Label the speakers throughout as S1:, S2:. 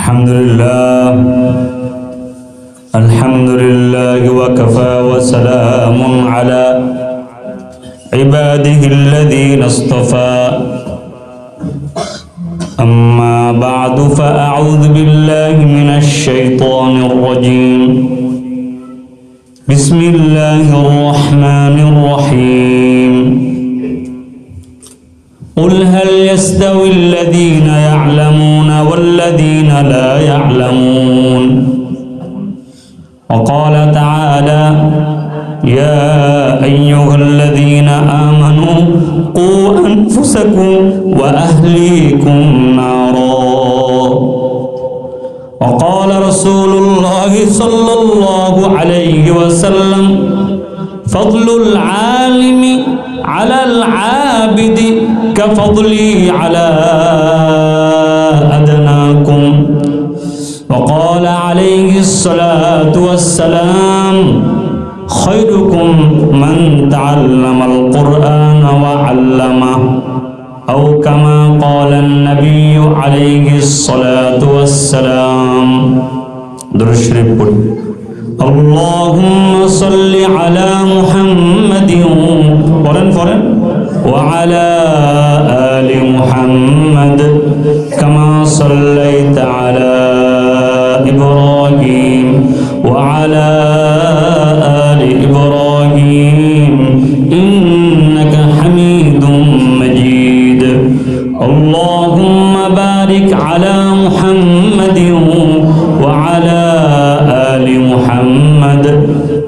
S1: الحمد لله وكفى وسلام على عباده الذين اصطفى أما بعد فأعوذ بالله من الشيطان الرجيم بسم الله الرحمن الرحيم قل هل يستوي الذين يعلمون والذين لا يعلمون وقال تعالى يا أيها الذين آمنوا قوا أنفسكم وأهليكم نارا وقال رسول الله صلى الله عليه وسلم فضل العالم على العابد كفضلي على أدناكم وقال عليه الصلاة والسلام خيركم من تعلم القرآن وعلمه أو كما قال النبي عليه الصلاة والسلام درشرب اللهم صل على محمد وعلى آل محمد كما صليت على إبراهيم وعلى آل إبراهيم إنك حميد مجيد اللهم بارك على محمد وعلى آل محمد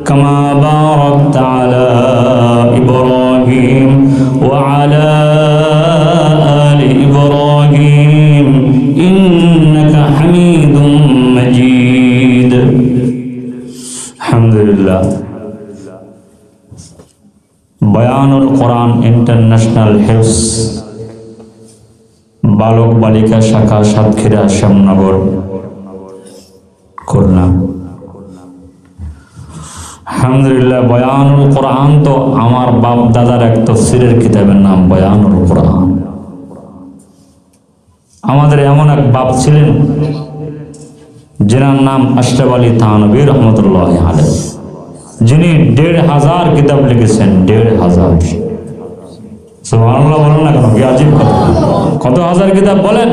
S1: كما باركت على إبراهيم وعلى آل إبراهيم إنك حميد مجيد الحمد لله বয়ানুল কোরআন international হিফজ বালক বালিকা শাখা সাতক্ষীরা শ্যামনগর খুলনা। আলহামদুলিল্লাহ, বয়ানুল কোরআন তো আমার বাপ দাদার এক তাফসীরের কিতাবের নাম বয়ানুল কোরআন। আমাদের এমন এক বাপ ছিলেন যেনার নাম আশরাফ আলী থানভী রহমতুল্লাহি আলাইহি, যিনি ১৫০০ কিতাব লিখেছেন। ১৫০০। সুবহানাল্লাহ বলেন না কেন? কি আজীব কথা! কত হাজার কিতাব বলেন?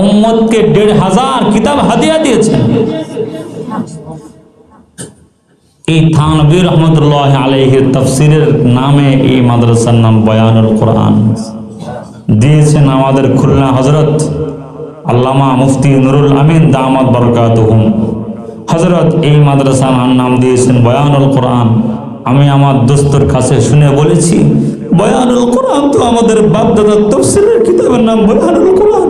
S1: উম্মতকে ১৫০০ কিতাব হাদিয়া দিয়েছেন। এই থানভী রহমতুল্লাহি আলাইহির তাফসীরের নামে এই মাদ্রাসার নাম বয়ানুল কোরআন দিয়েছেন আমাদের খুলনা হযরত আল্লামা মুফতি নুরুল আমিন দামাত বরকাতুহুম। হযরত এই মাদ্রাসার নাম দিয়েছেন বয়ানুল কোরআন। আমি আমার দোস্তের কাছে শুনে বলেছি, বয়ানুল কোরআন তো আমাদের বাপ দাদার তাফসীরের কিতাবের নাম বয়ানুল কোরআন।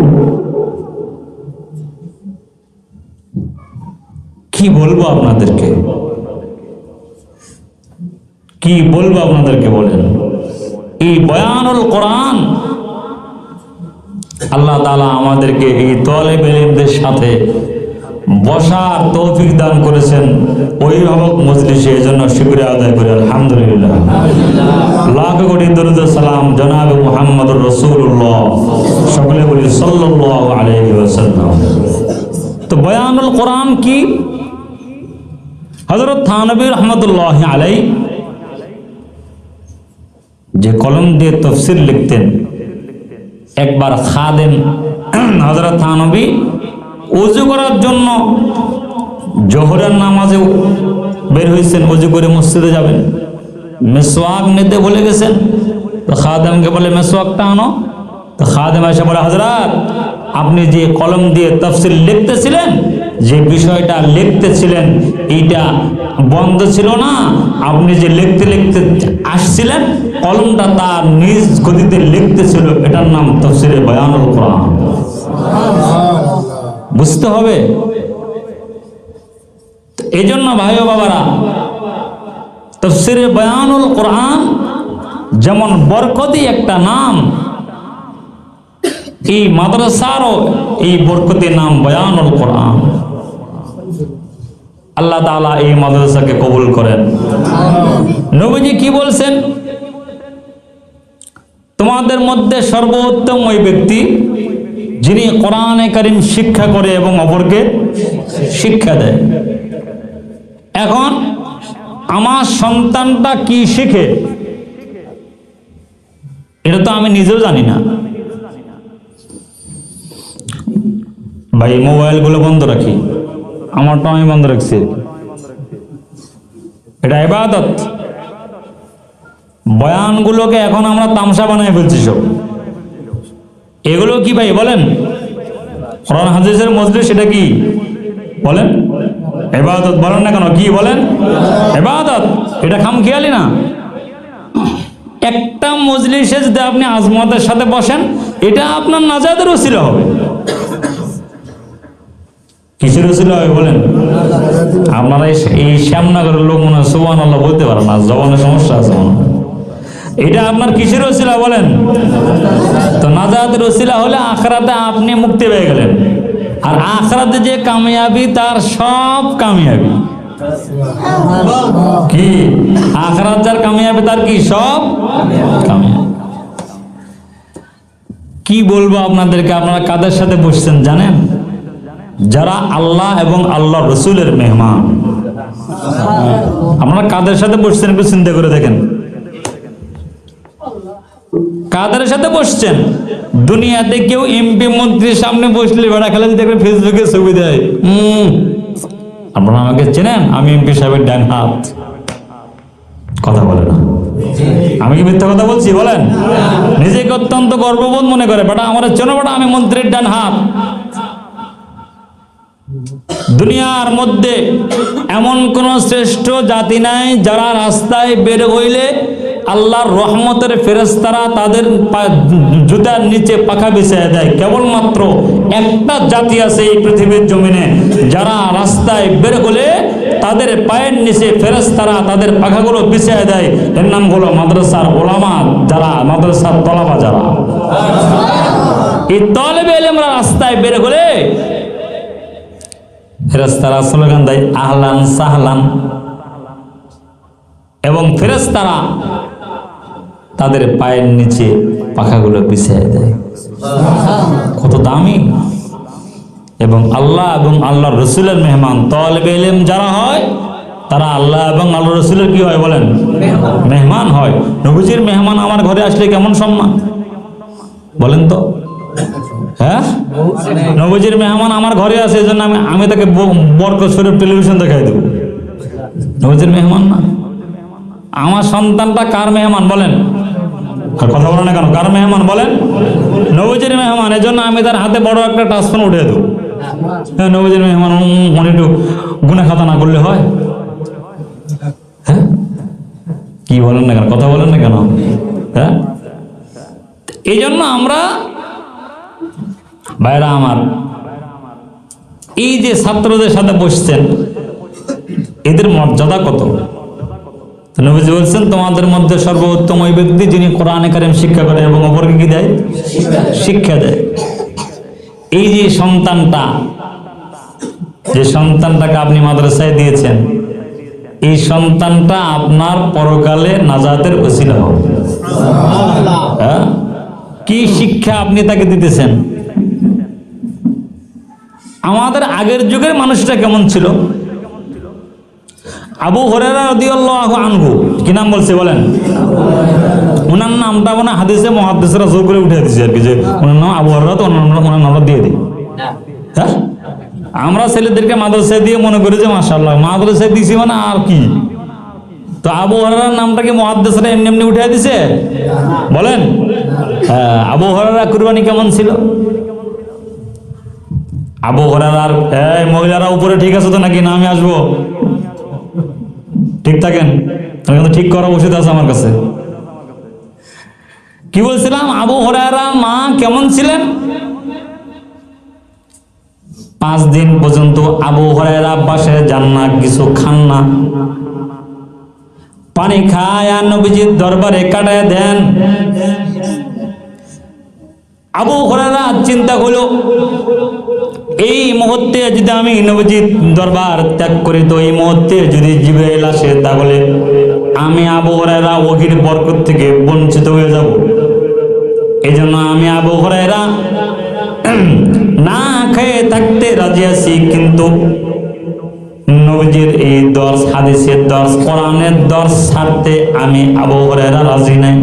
S1: কি বলবো আপনাদেরকে, কি বলবো আপনাদেরকে বলেন? এই বয়ানুল কোরআন আল্লাহ তাআলা আমাদেরকে এই তালেবে ইলমদের সাথে বসার তৌফিক দান করেছেন অভিভাবক মজলিসে। এজন্য শুকরিয়া আদায় করি আলহামদুলিল্লাহ। লাখ কোটি দরুদ সালাম জনাবে মুহাম্মদুর রাসূলুল্লাহ, সকলে বলি সাল্লাল্লাহু আলাইহি ওয়াসাল্লাম। তো বয়ানুল কোরআন কি? হযরত থানভী রহমাতুল্লাহি আলাইহি যে কলম দিয়ে তাফসীর লিখতেন, একবার খাদেম হযরত থানভী ওযু করার জন্য জোহরের নামাজে বের হয়েছেন, ওযু করে মসজিদে যাবেন, মিসওয়াক নিতে ভুলে গেছেন। তো খাদেমকে বলে মিসওয়াকটা আনো। তো খাদেম এসে বলে, হযরত আপনি যে কলম দিয়ে তাফসীর লিখতেছিলেন, যে বিষয়টা লিখতেছিলেন এইটা বন্ধ ছিল না, আপনি যে লিখতে লিখতে আসছিলেন কলমটা তার নিজ গতিতে লিখতেছিল, এটার নাম তাফসীরে বয়ানুল কোরআন। বুঝতে হবে। এই জন্য ভাই ও বাবারা, তাফসীরে বয়ানুল কোরআন যেমন বরকতি একটা নাম, এই মাদ্রাসারও এই বরকতি নাম বয়ানুল কোরআন। আল্লাহ তাআলা এই মাদ্রাসাকে কবুল করেন। নবীজি কি বলছেন? তোমাদের মধ্যে সর্বোত্তম ওই ব্যক্তি যিনি কোরআনে কারীম শিক্ষা করে এবং অপরকে শিক্ষা দেয়। এখন আমার সন্তানটা কি শিখে এটা তো আমি নিজেও জানি না। ভাই মোবাইলগুলো বন্ধ রাখি, আমারটা আমি বন্ধ রাখছি, এটা ইবাদত। বয়ানগুলোকে এখন আমরা তামসা বানায় ফেলছি সব। এগুলো কি ভাই বলেন? কোরআন হাদিসের মজলিস সেটা কি বলেন? ইবাদত। বলেন না কেন? কি বলেন? ইবাদত। এটা খামখেয়ালি না। একটা মজলিসে যদি আপনি আজমতের সাথে বসেন, এটা আপনার নাজাতের ওসিলা হবে। কিসের ওসিলা হবে বলেন? আপনারা এই শ্যামনগরের লোক মনে হয় সুবহানাল্লাহ বলতে পারেন না, জবানের সমস্যা আছে মনে হয়। এটা আপনার কিসের ওসিলা বলেন? তো নাজাতের ওসিলা হলে আখিরাতে আপনি মুক্তি পেয়ে গেলেন। আর আখিরাতে যে কামিয়াবি, তার সব কামিয়াবি কি? আখিরাত যার কামিয়াবি, তার কি সব কামিয়াবি। কি বলবো আপনাদেরকে? আপনারা কাদের সাথে বসছেন জানেন? যারা আল্লাহ এবং আল্লাহ রসুলের মেহমান। আপনারা কাদের সাথে বসছেন একটু চিন্তা করে দেখেন। কাদের সাথে বসছেন? দুনিয়াতে কেউ এমপি মন্ত্রীর সামনে বসলে বেড়া খেলা দেখবে ফেসবুকে ছবি দেয়, আপনারা আমাকে চেনেন, আমি এমপি সাহেবের ডান হাত। কথা বলে না। আমি কি মিথ্যা কথা বলছি বলেন? নিজেকে অত্যন্ত গর্ববোধ মনে করে, বেটা আমার চেনো, বেটা আমি মন্ত্রীর ডান হাত। দুনিয়ার মধ্যে এমন কোন শ্রেষ্ঠ জাতি নাই যারা রাস্তায় বের হইলে আল্লাহর রহমতের ফেরেশতারা তাদের জুতার নিচে পাখা বিছিয়ে দেয়। কেবলমাত্র একটা জাতি আছে এই পৃথিবীর জমিনে, যারা রাস্তায় বের হলে তাদের পায়ের নিচে ফেরেশতারা তাদের পাখাগুলো বিছিয়ে দেয়। এর নাম হলো মাদ্রাসার উলামা, যারা মাদ্রাসার তলাবা যারা। এই তলেবে ইলমরা রাস্তায় বের হলে ফেরেশতারা স্লোগান দেয় আহলান সাহলান, এবং ফেরেশতারা তাদের পায়ের নিচে পাখাগুলো বিছিয়ে দেয়। কত দামি! এবং আল্লাহ এবং আল্লাহর রসুলের মেহমান তালেবে ইলম যারা হয়, তারা আল্লাহ এবং আল্লাহ রসুলের কি হয় বলেন? মেহমান হয়। নবীজির মেহমান আমার ঘরে আসলে কেমন সম্মান বলেন তো? হ্যাঁ, নবীজির মেহমান আমার ঘরে আছে, এই জন্য আমি তাকে বরকত শরীফ টেলিভিশন দেখাই দেব। নবীজির মেহমান না। আমার সন্তানটা কার মেহমান বলেন? আর কথা বলেন না কেন? কার মেহমান বলেন? নবীজির মেহমান। এই জন্য আমি তার হাতে বড় একটা টাচফোন উঠে দেবো। হ্যাঁ, নবীজির মেহমান, মনে একটু গুনাহ খাতা না করলে হয়? হ্যাঁ, কি বলেন না কেন? কথা বলেন না কেন? হ্যাঁ, এই জন্য আমরা ভাইরা আমার, এই যে ছাত্রদের সাথে বসছেন, এদের মর্যাদা কত? নবীজি বলছেন তোমাদের মধ্যে সর্বোত্তম ওই ব্যক্তি যিনি কোরআনে কারীম শিক্ষা করে এবং অপরকে কি দেয়? শিক্ষা দেয়। এই যে সন্তানটাকে আপনি মাদ্রাসায় দিয়েছেন, এই সন্তানটা আপনার পরকালে নাজাতের ওসিলা হবে। হ্যাঁ, কি শিক্ষা আপনি তাকে দিতেছেন? আমাদের আগের যুগের মানুষটা কেমন ছিল? আবু হুরায়রা রাদিয়াল্লাহু আনহু, কি নাম বলছে বলেন? ওনার নামটা মানে হাদিসে মুহাদ্দিসরা জোর করে উঠে দিয়েছে আর কি, যে ওনার নাম আবু হুরায়রা, তো ওনার নামটা দিয়ে দিই। হ্যাঁ, আমরা ছেলেদেরকে মাদ্রাসায় দিয়ে মনে করি যে মাশাআল্লাহ মাদ্রাসায় দিছি মানে আর কি। তো আবু হুরায়রার নামটা কি মুহাদ্দিসরা এমনি এমনি উঠে দিয়েছে বলেন? হ্যাঁ, আবু হুরায়রা কুরবানি কেমন ছিল? আবু হুরায়রার এই মহিলারা উপরে ঠিক আছে তো নাকি? না আমি আসবো, ঠিক থাকেন, ঠিক করা ওষুধ আছে আমার কাছে। কি বলছিলাম? আবু হুরায়রা মা কেমন ছিলেন? 5 দিন পর্যন্ত আবু হুরায়রা পাশে যান না, কিছু খান না, পানি খায় আর নবীজির দরবারে কাটায় দেন। আবু হুরায়রা চিন্তা হলো, এই মুহূর্তে যদি আমি নবীজির দরবার ত্যাগ করি, তো এই মুহূর্তে যদি জিবরাইল আসে, তাহলে আমি আবু হুরায়রা ওহীর বরকত থেকে বঞ্চিত হয়ে যাব। এই জন্য আমি আবু হুরায়রা না খেয়ে থাকতে রাজি আছি, কিন্তু নবীজির এই দর্শ, হাদিসের দর্শ, কোরআনের দর্শ ছাড়তে আমি আবু হুরায়রা রাজি নাই।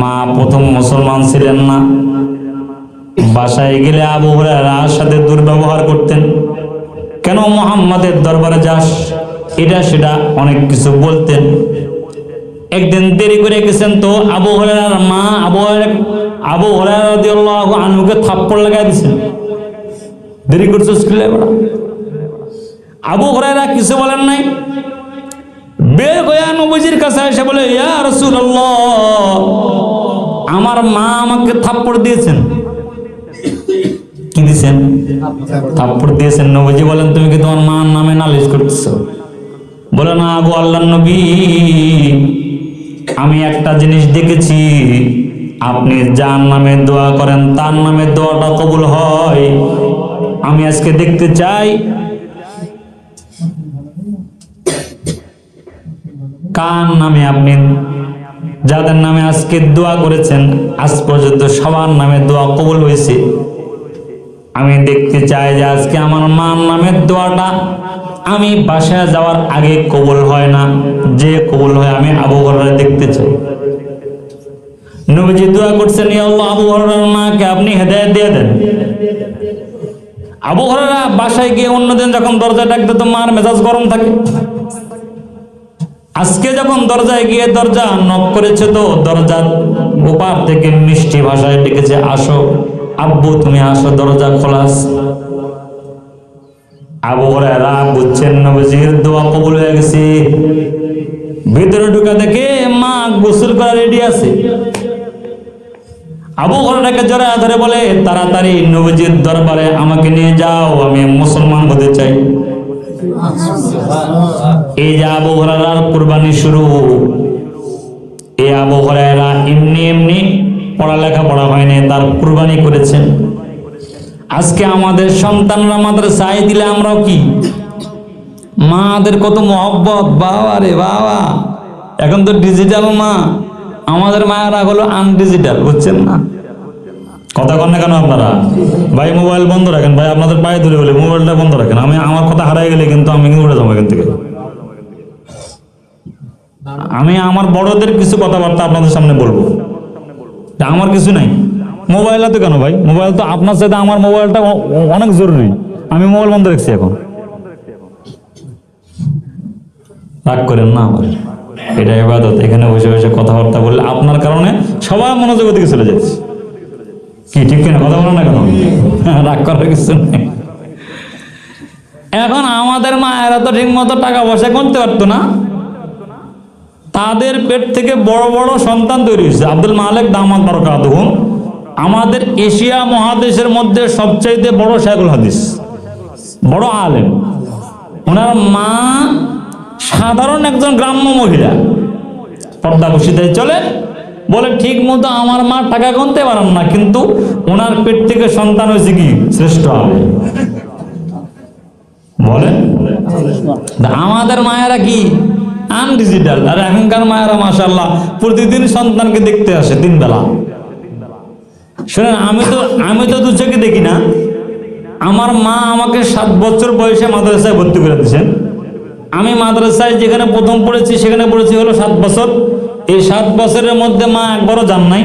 S1: মা প্রথম মুসলমান ছিলেন না, বাসায় গেলে আবু হুরায়রার সাথে দুর্ব্যবহার করতেন। কেন মুহাম্মাদের দরবারে যাস, এটা সেটা অনেক কিছু বলতেন। একদিন দেরি করে গেছেন তো আবু হুরায়রার মা আবু হুরায়রা রাদিয়াল্লাহু আনহুকে থাপ্পড় লাগাই দিয়েছেন, দেরি করছিস কিলে বড়। আবু হুরায়রা কিছু বলেন নাই, বের হয়ে নবীজির কাছে এসে বলে, ইয়া রাসূলুল্লাহ, আমার মা আমাকে থাপ্পড় দিয়েছেন। কি দিয়েছেন? থাপ্পড় দিয়েছেন। নবীজি বলেন, তুমি কি তোমার মার নামে নালিশ করতেছো? বলে, না গো আল্লাহর নবী, আমি একটা জিনিস দেখেছি, আপনি যার নামে দোয়া করেন তার নামে দোয়াটা কবুল হয়। আমি আজকে দেখতে চাই কার নামে আপনি, যাদের নামে আজকে দোয়া করেছেন আজ পর্যন্ত সবার নামে দোয়া কবুল হয়েছে। আমি দেখতে চাই যে আজকে আমার মার নামের দোয়াটা আমি বাসায় যাওয়ার আগে কবুল হয় না, যে কবুল হয় আমি আবু হুরায়রা দেখতে চাই। নবীজি দোয়া করছেন, ইয়া আল্লাহ, আবু হুরায়রার মাকে আপনি হেদায়েত দিয়ে দেন। আবু হুরায়রা বাসায় গিয়ে অন্যদিন যখন দরজা ডাক দিত মার মেজাজ গরম থাকে। আজকে যখন দরজায় গিয়ে দরজা নক করেছে তো দরজার ওপার থেকে মিষ্টি ভাষায় ডেকেছে, আসো আব্বু তুমি আসো, দরজা খোলাস। আবু হুরায়রা বুঝছেন নবীজির দোয়া কবুল হয়ে গেছে। ভিতরে ঢুকা দেখে মা গোসল করা রেডি আছে। আবু হুরায়রাকে জড়ায় ধরে বলে, তাড়াতাড়ি নবীজির দরবারে আমাকে নিয়ে যাও, আমি মুসলমান হতে চাই। এই যে আবু হুরায়রার কুরবানি শুরু। এই আবু হুরায়রা এমনি পড়ালেখা পড়া হয়নি, তার কুরবানি করেছেন। আজকে আমাদের সন্তানরা মাদ্রাসায় দিলে আমরাও কি, মাদের কত মহব্বত, বাবা রে বাবা। এখন তো ডিজিটাল মা, আমাদের মায়েরা হলো আনডিজিটাল, বুঝছেন না? কথা কন না কেন আপনারা? ভাই মোবাইল বন্ধ রাখেন, ভাই আপনাদের পায়ে ধরে বলে মোবাইলটা বন্ধ রাখেন। আমি আমার কথা হারাই গেলে কিন্তু আমি উঠে যাবো এখান থেকে। আমি আমার বড়দের কিছু কথাবার্তা আপনাদের সামনে বলবো, আমার কিছু নাই। মোবাইল তো কেন ভাই, মোবাইল তো আপনার সাথে আমার মোবাইলটা অনেক জরুরি। আমি মোবাইল বন্ধ রাখছি এখন, রাগ করেন না। আমার এটা ইবাদত, এখানে বসে বসে কথাবার্তা বললে আপনার কারণে সবার মনোযোগ দিকে চলে যাচ্ছে। কি ঠিক কিনা? কথা বলেন না কেন? রাগ করার কিছু নেই। এখন আমাদের মায়েরা তো ঠিক মতো টাকা পয়সা করতে পারতো না, তাদের পেট থেকে বড় বড় সন্তান তৈরি হয়েছে। আব্দুল মালিক দামাত বারাকাতুহু আমাদের এশিয়া মহাদেশের মধ্যে সবচাইতে বড় শায়খুল হাদিস, বড় আলেম। ওনার মা সাধারণ একজন গ্রাম্য মহিলা, পর্দা বসিতে চলে, বলে ঠিক মতো আমার মা টাকা গুনতে পারেন না, কিন্তু ওনার পেট থেকে সন্তান হয়েছে কি শ্রেষ্ঠ আলেম। বলে আমাদের মায়েরা কি আনডিজিটাল, আর এখনকার মায়েরা মাশাআল্লাহ প্রতিদিন সন্তানকে দেখতে আসে 3 বেলা। শোনেন, আমি তো দু চোখে দেখি না। আমার মা আমাকে 7 বছর বয়সে মাদ্রাসায় ভর্তি করে দিয়েছেন। আমি মাদ্রাসায় যেখানে প্রথম পড়েছি সেখানে পড়েছি হলো 7 বছর। এই 7 বছরের মধ্যে মা একবারও যান নাই।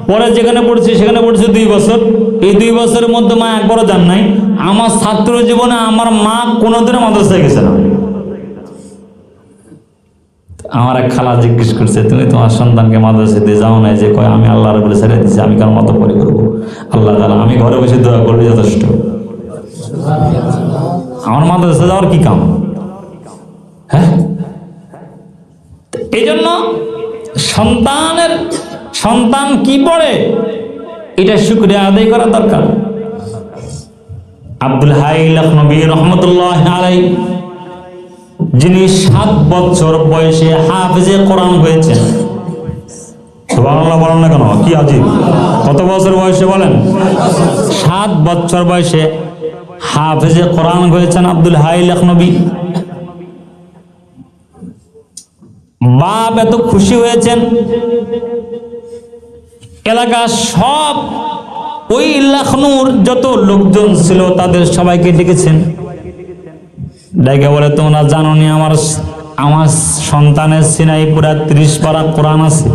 S1: পরে যেখানে পড়েছি সেখানে পড়েছি 2 বছর। এই 2 বছরের মধ্যে মা একবারও যান নাই। আমার ছাত্র জীবনে আমার মা কোনোদিনও মাদ্রাসায় গেছে না। আমার এক খালা জিজ্ঞেস করছে, তুমি তোমার সন্তানকে মাদ্রাসায় দিয়ে যাও না? যে কয়, আমি আল্লাহর বলে ছেড়ে দিচ্ছি, আমি কার মতো পরে করবো। আল্লাহ তাআলা, আমি ঘরে বসে দোয়া করলে যথেষ্ট। আমার মাদ্রাসা যাওয়ার কি কাম? হ্যাঁ, এই জন্য সন্তান কি পড়ে এটা শুকরিয়া আদায় করা দরকার। আব্দুল হাই লখনবী রহমতুল্লাহ আলাইহি, যিনি 7 বছর বয়সে হাফেজে কোরআন হয়েছেন। সুবহানাল্লাহ বলেন না কেন? কি আজীব! কত বছর বয়সে বলেন? 7 বছর বয়সে হাফেজে কোরআন হয়েছেন আব্দুল হাই লখনবী। বাপ এত খুশি হয়েছেন, এলাকার সব ওই লখনৌর যত লোকজন ছিল তাদের সবাইকে ডেকেছেন, ডেকে বলে তোমরা জানো নি আমার সন্তানের সিনাই পুরা 30 পারা কোরআন আছে,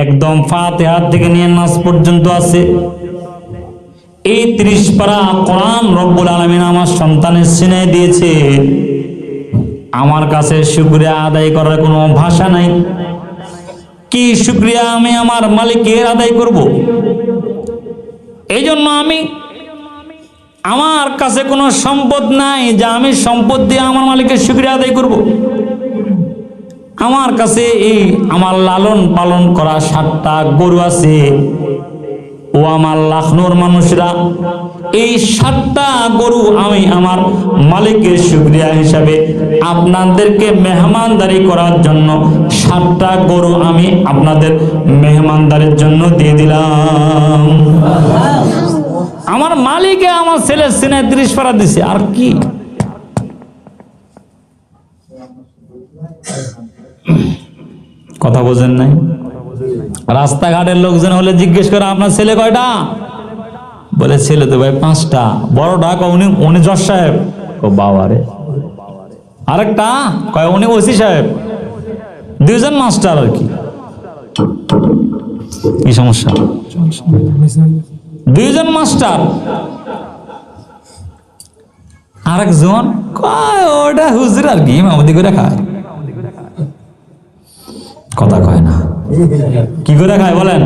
S1: একদম ফাতিহা থেকে নিয়ে নাস পর্যন্ত আছে। এই 30 পারা কোরআন রব্বুল আলামিন আমার সন্তানের সিনাই দিয়েছে। আমার কাছে শুকরিয়া আদায় করার কোনো ভাষা নাই। কি শুকরিয়া আমি আমার মালিকের আদায় করব? এই জন্য আমার কাছে কোনো সম্পদ নাই যে আমি সম্পদ দিয়ে আমার মালিকের শুকরিয়া আদায় করব। আমার কাছে এই আমার লালন পালন করা 7টা গরু আছে। ও আমার লখনৌর মানুষরা, এই 7টা গরু আমি আমার মালিকের শুকরিয়া হিসাবে আপনাদেরকে মেহমানদারি করার জন্য 7টা গরু আমি আপনাদের মেহমানদারির জন্য দিয়ে দিলাম। আমার মালিকে আমার ছেলের সিনায় 30 পারা দিছে, আর কি? কথা বোঝেন নাই? রাস্তাঘাটের লোকজন হলে জিজ্ঞেস করে আপনার ছেলে কয়টা? বলে ছেলে তো ভাই 5টা। বড়টা উনি জজ সাহেব। ও বাবা রে। আরেকটা কয় উনি ওসি সাহেব। 2জন মাস্টার। আর কি কি সমস্যা? 2জন মাস্টার। আরেকজন কয় ওটা হুজুর, আর কি ইমামতি করে খায়। কথা কয় না, কি করে খায় বলেন?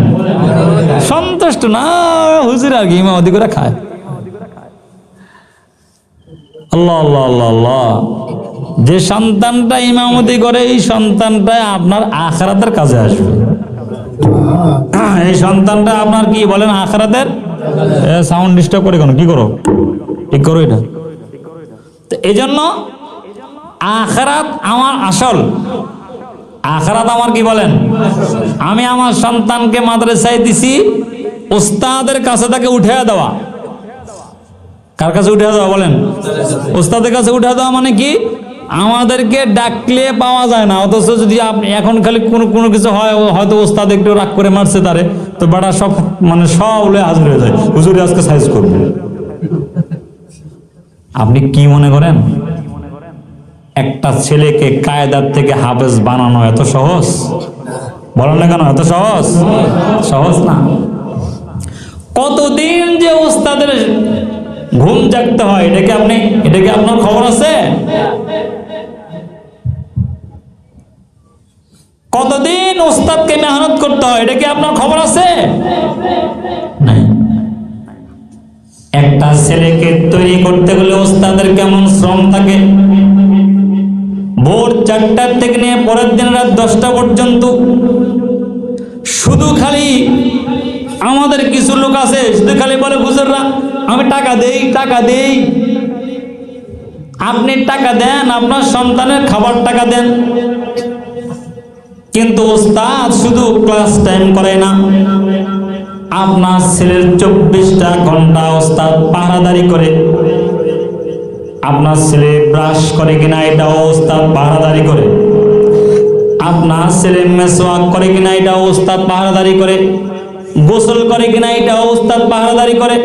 S1: সন্তুষ্ট না, হুজুর আর কি ইমামতি করে খায়। আল্লাহ আল্লাহ আল্লাহ আল্লাহ। যে সন্তানটা ইমামতি করে এই সন্তানটা আপনার আখিরাতের কাজে আসবে। এই সন্তানটা আপনার কি বলেন আখিরাতের। সাউন্ড ডিস্টার্ব করে কেন? কি করো? ঠিক করো এটা। এই জন্য আখিরাত আমার আসল। আখিরাত আমার কি বলেন? আমি আমার সন্তানকে মাদ্রাসায় দিছি, ওস্তাদের কাছে তাকে উঠে দেওয়া। কার কাছে উঠে দেওয়া বলেন? ওস্তাদের কাছে উঠে দেওয়া মানে কি? আমাদেরকে ডাকলে পাওয়া যায় না, অথচ যদি আপনি এখন খালি কোনো কিছু হয়, হয়তো ওস্তাদ একটু রাগ করে মারছে তারে, তো বেটা সব সব হাজির হয়ে যায়, হুজুরে আজকে সাইজ করবো। আপনি কি মনে করেন একটা ছেলেকে কায়দার থেকে হাফেজ বানানো এত সহজ? বলেন না কেন এত সহজ? সহজ না। কতদিন যে ওস্তাদের ঘুম জাগতে হয়, এটা কি আপনার খবর আছে? কতদিন ওস্তাদকে মেহনত করতে হয়, এটা কি আপনার খবর আছে? নাই। একটা ছেলেকে তৈরি করতে গেলে ওস্তাদের কেমন শ্রম থাকে। ভোর 4টার থেকে নিয়ে পরের দিন রাত 10টা পর্যন্ত শুধু খালি আমাদের কিছু লোক আছে, শুধু খালি বলে হুজুররা আমি টাকা দেই। আপনি টাকা দেন, আপনার সন্তানের খাবার টাকা দেন, কিন্তু ওস্তাদ শুধু ক্লাস টাইম করে না। আপনার ছেলের 24টা ঘন্টা ওস্তাদ পাহারাদারি করে। আপনার ছেলে ব্রাশ করে কিনা এটাও ওস্তাদ পাহারাদারি করে। আপনার ছেলে মেসওয়াক করে কিনা এটাও ওস্তাদ পাহারাদারি করে। গোসল করে কিনা এটাও ওস্তাদ পাহারাদারি করে।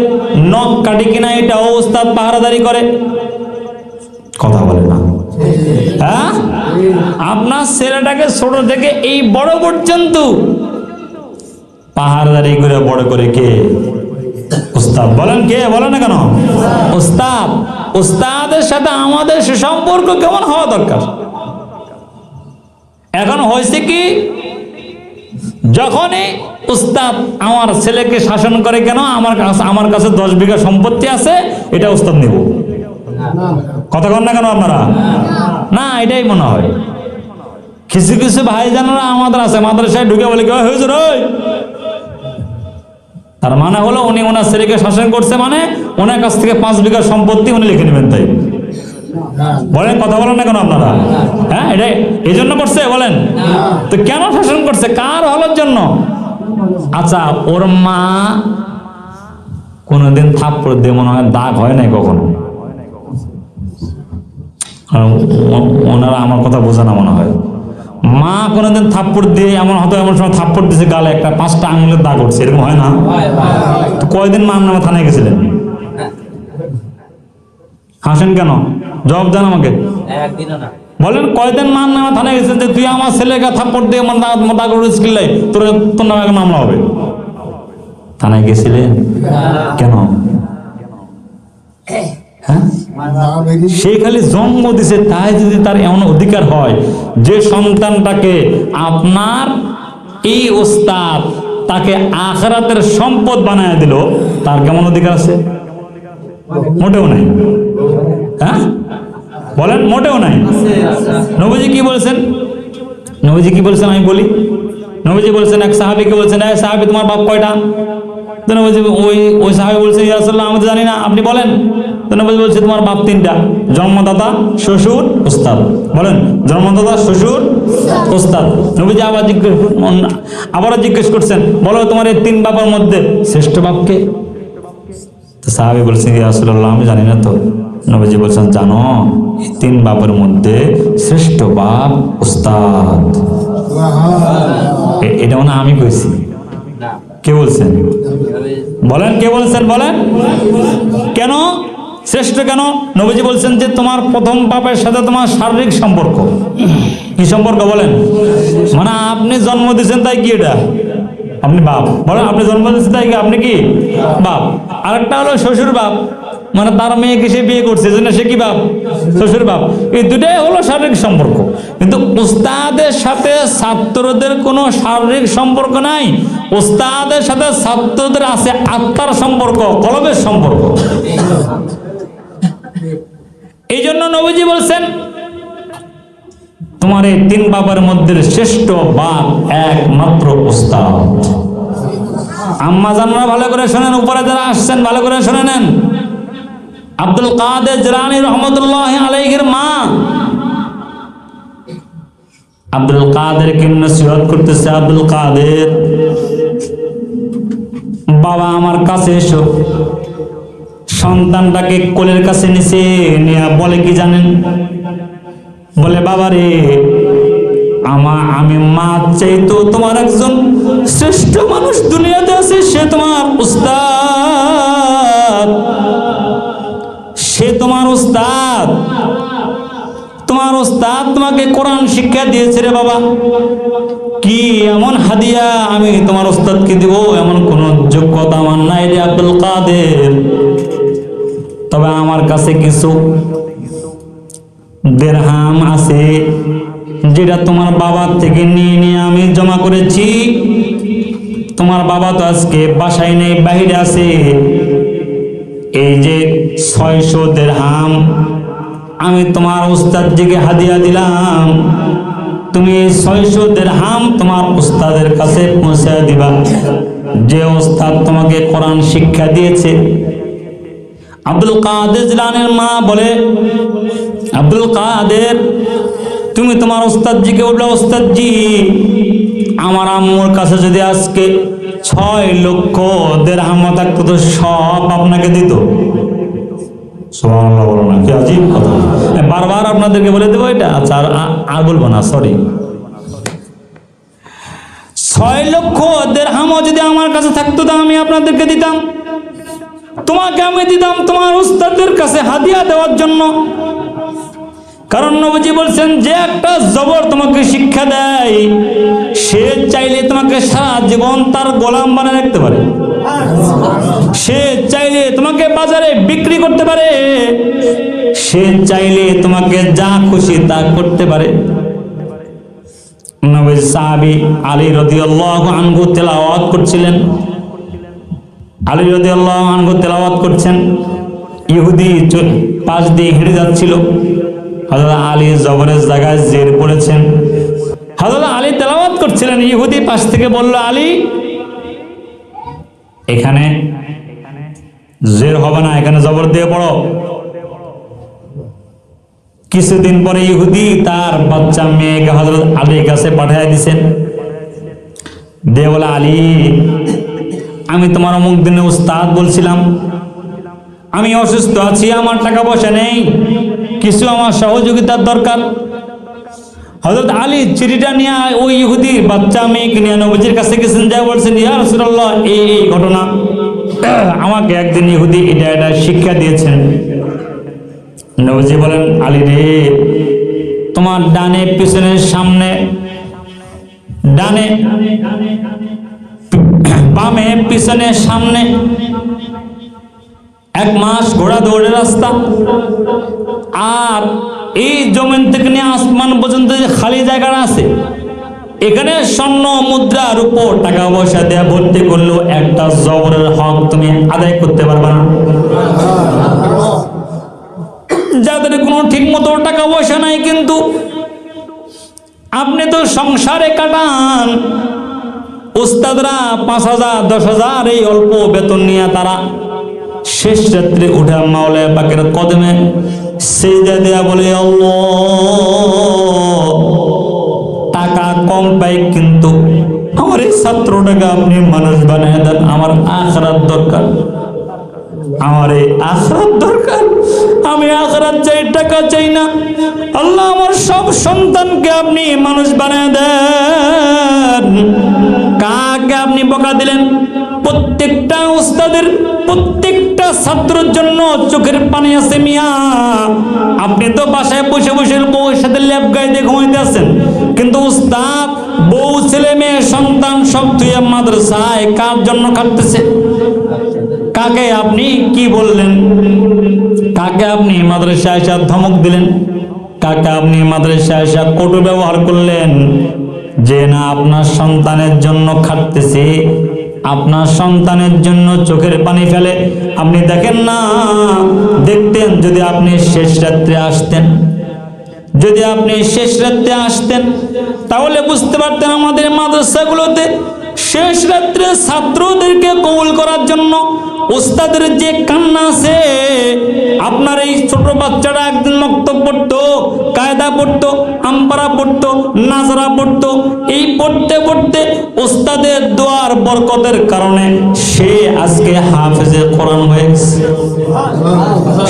S1: নখ কাটে কিনা এটাও ওস্তাদ পাহারাদারি করে। কথা বলে না? হ্যাঁ, আপনার ছেলেটাকে ছোট থেকে এই বড় পর্যন্ত পাহারাদারি করে বড় করে কে? ওস্তাদ। বলেন কে? বলেন না কেন? ওস্তাদ। ওস্তাদের সাথে আমাদের সুসম্পর্ক কেমন হওয়া দরকার? এখন হয়েছে কি, যখনই ওস্তাদ আমার ছেলেকে শাসন করে, কেন আমার কাছে 10 বিঘা সম্পত্তি আছে, এটা ওস্তাদ নিব। কথা কন না কেন আপনারা? না, এটাই মনে হয়। কিছু কিছু ভাইজানরা আমাদের আছে, মাদ্রাসায় ঢুকে বলে কি হুজুর ওই, তার মানে হলো উনি ওনার ছেলেকে শাসন করছে, মানে ওনার কাছ থেকে 5 বিঘা সম্পত্তি উনি লিখে নেবেন। তাই বলেন? কথা বলেন না কেন আপনারা? হ্যাঁ, এটা এই জন্য করছে বলেন তো? কেন শাসন করছে? কার ভালোর জন্য? আচ্ছা, ওর মা কোনদিন থাপ্পড় দিয়ে মনে হয় দাগ হয় নাই কখনো? ওনারা আমার কথা বোঝে না মনে হয়। মা কোনোদিন থাপ্পড় দিয়ে এমন হতো, এমন সময় থাপ্পড় দিয়েছে গালে একটা 5টা আঙুলের দাগ উঠছে, এরকম হয় না? তো কয়দিন মার নামে থানায় গেছিলেন? হাসেন কেন? জবাব দেন আমাকে, বলেন কয়দিন মার নামে থানায় গেছেন যে তুই আমার ছেলেকে থাপ্পড় দিয়ে দাগ উঠেছিল, তোর নামে একটা মামলা হবে? থানায় গেছিলেন কেন? হ্যাঁ, সে খালি জন্ম দিছে, তাই যদি তার এমন অধিকার হয় যে সন্তানটাকে আপনার এই ওস্তাদ তাকে আখিরাতের সম্পদ বানায় দিল, তার কেমন অধিকার আছে? মোটেও নাই। হ্যাঁ বলেন, মোটেও নাই। নবীজি কি বলছেন? নবীজি কি বলছেন আমি বলি। নবীজি বলছেন এক সাহাবীকে বলছেন, এই সাহাবী তোমার বাপ কয়টা? তো নবীজি ওই সাহাবী বলছে, ইয়া রাসূলুল্লাহ আমি তো জানি না, আপনি বলেন। তো নবীজি বলছে তোমার বাপ 3টা, জন্মদাতা, শ্বশুর, উস্তাদ। বলেন, জন্মদাতা, শ্বশুর, উস্তাদ। নবীজি আবারও জিজ্ঞেস করছেন, বলো তোমার এই 3 বাবার মধ্যে শ্রেষ্ঠ বাপকে? তো সাহাবী বলছেন, ইয়া রাসূলুল্লাহ আমি জানি না তো। নবীজি বলছেন, জানো এই 3 বাপের মধ্যে শ্রেষ্ঠ বাপ উস্তাদ। এটা মানে আমি কইছি? কে বলছেন? বলেন, কে বলছেন? বলেন কেন শ্রেষ্ঠ? কেন? নবীজি বলছেন যে তোমার প্রথম বাপের সাথে তোমার শারীরিক সম্পর্ক। কি সম্পর্ক? বলেন, মানে আপনি জন্ম দিয়েছেন তাই কি এটা আপনি বাপ? বলেন, আপনি জন্ম দিয়েছেন তাই কি আপনি কি বাপ? আরেকটা হলো শ্বশুর বাপ, মানে তার মেয়েকে সে বিয়ে করছে, জন্য সে কি বাপ? শ্বশুর বাপ। এই দুটাই হলো শারীরিক সম্পর্ক। কিন্তু উস্তাদের সাথে ছাত্রদের কোনো শারীরিক সম্পর্ক নাই। উস্তাদের সাথে ছাত্রদের আছে আত্মার সম্পর্ক, কলবের সম্পর্ক। এই জন্য নবীজি বলছেন তোমার এই 3 বাবার মধ্যে শ্রেষ্ঠ বাপ একমাত্র উস্তাদ। আম্মা জানরা ভালো করে শোনেন, উপরে যারা আসছেন ভালো করে শুনে নেন। আব্দুল কাদের জিলানী রহমতুল্লাহ আলাইহির মা আব্দুল কাদেরকে নসিহত করতেছে, আব্দুল কাদের বাবা আমার কাছে এসো। সন্তানটাকে কোলের কাছে নিছে, নিয়ে বলে কি জানেন? বলে বাবা রে, আমি মা চাইতো তোমার একজন শ্রেষ্ঠ মানুষ দুনিয়াতে আছে, সে তোমার উস্তাদ। সে তোমার উস্তাদ। তোমার উস্তাদ তোমাকে কোরআন শিক্ষা দিয়েছে রে বাবা। কি এমন হাদিয়া আমি তোমার উস্তাদকে দিব, এমন কোন যোগ্যতা আমার নাই রে আব্দুল কাদের। তবে আমার কাছে কিছু দিরহাম আছে, যেটা তোমার বাবার থেকে নিয়ে নিয়ে আমি জমা করেছি। তোমার বাবা তো আজকে বাসায় নেই, বাইরে আছে। এই যে 600 দিরহাম আমি তোমার উস্তাদজিকে হাদিয়া দিলাম। তুমি 600 দিরহাম তোমার উস্তাদের কাছে পৌঁছে দিবা, যে উস্তাদ তোমাকে কোরআন শিক্ষা দিয়েছে। আব্দুল কাদের জিলানীর মা বলে, আব্দুল কাদের তুমি তোমার উস্তাদজিকে বললে, উস্তাদজি আমার আম্মুর কাছে যদি আজকে 6 লক্ষ দিরহাম থাকতো তো সব আপনাকে দিত। সুবহানাল্লাহ, বলো না, কি আজীব কথা। বারবার আপনাদেরকে বলে দেবো এটা। আচ্ছা আর বলবো না, সরি। 6 লক্ষ দিরহামও যদি আমার কাছে থাকতো তো আমি আপনাদেরকে দিতাম। তোমাকে আমি দিতাম তোমার উস্তাদের কাছে হাদিয়া দেওয়ার জন্য। কারণ নবীজি বলছেন, যে একটা জবর তোমাকে শিক্ষা দেয়, সে চাইলে তোমাকে সারা জীবন তার গোলাম বানিয়ে রাখতে পারে। সে চাইলে তোমাকে বাজারে বিক্রি করতে পারে। সে চাইলে তোমাকে যা খুশি তা করতে পারে। নবী সাহাবী আলী রাদিয়াল্লাহু আনহু তেলাওয়াত করছিলেন। আলী রাদিয়াল্লাহু আনহু তেলাওয়াত করছেন, ইহুদি পাশ দিয়ে হেঁটে যাচ্ছিল। হযরত আলী জবরের জায়গায় জের পড়েছেন। হযরত আলী তেলাওয়াত করছিলেন, ইহুদি পাশ থেকে বলল, আলী এখানে জের হবে না, এখানে জবর দিয়ে পড়ো। কিছুদিন পরে ইহুদি তার বাচ্চা মেয়েকে হযরত আলীর কাছে পাঠিয়ে দিয়েছেন। দিয়ে বলে, আলী আমি তোমার অমুক দিনে উস্তাদ বলছিলাম, আমি অসুস্থ আছি, আমার টাকা পয়সা নেই, কিছু আমার সহযোগিতার দরকার। হযরত আলী চিঠিটা নিয়ে ওই ইহুদি বাচ্চা মেয়েকে নিয়ে নবীজির কাছে গেছেন, যা বলছেন, ইয়া রাসূলুল্লাহ, এই ঘটনা আমাকে একদিন ইহুদি এটা শিক্ষা দিয়েছেন। নবীজি বলেন, আলী রে, তোমার ডানে পিছনে সামনে, ডানে বামে পিছনে সামনে 1 মাস ঘোড়া দৌড়ে রাস্তা, আর এই জমিন থেকে নিয়ে আসমান পর্যন্ত যে খালি জায়গাটা আছে, এখানে স্বর্ণ মুদ্রা রূপো টাকা পয়সা দেয়া ভর্তি করলেও একটা জবরের হক তুমি আদায় করতে পারবে না। যাদের কোনো ঠিক মতো টাকা পয়সা নাই, কিন্তু আপনি তো সংসারে কাটান, উস্তাদরা 5,000 10,000 এই অল্প বেতন নিয়ে তারা শেষ রাত্রে উঠে মাওলানা পাকের কদমে সিজদা দেয়া বলে, আল্লাহ, টাকা কম পাই কিন্তু আমার এই ছাত্রটাকে আপনি মানুষ বানিয়ে দেন, আমার আখিরাত দরকার, আমার এই আখিরাত দরকার, আমি আখিরাত চাই, টাকা চাই না। আল্লাহ, আমার সব সন্তানকে আপনি মানুষ বানিয়ে দেন। কাকে আপনি বকা দিলেন? প্রত্যেকটা উস্তাদের প্রত্যেকটা ছাত্রের জন্য চোখের পানি আছে মিয়া। আপনি তো বাসায় বসে বসে বউয়ের সাথে ল্যাপ গায়ে ঘুমাইতে আছেন, কিন্তু উস্তাদ বউ ছেলে মেয়ে সন্তান সব ধুয়ে মাদ্রাসায় কার জন্য খাটতেছে? কাকে আপনি কি বললেন? কাকে আপনি মাদ্রাসায় এসে ধমক দিলেন? কাকে আপনি মাদ্রাসায় এসে কটু ব্যবহার করলেন? যে না আপনার সন্তানের জন্য খাটতেছে, আপনার সন্তানের জন্য চোখের পানি ফেলে। আপনি দেখেন না, দেখতেন যদি আপনি শেষ রাত্রে আসতেন, যদি আপনি শেষ রাত্রে আসতেন তাহলে বুঝতে পারতেন আমাদের মাদ্রাসাগুলোতে শেষ রাত্রে ছাত্রদেরকে কবুল করার জন্য উস্তাদের যে কান্না আছে। আপনার এই ছোট বাচ্চারা একদিন মক্তব পড়তো, কায়দা পড়তো, আমপারা পড়তো, নাজরা পড়তো, এই পড়তে পড়তে উস্তাদের দোয়ার বরকতের কারণে সে আজকে হাফেজে কোরআন হয়ে গেছে।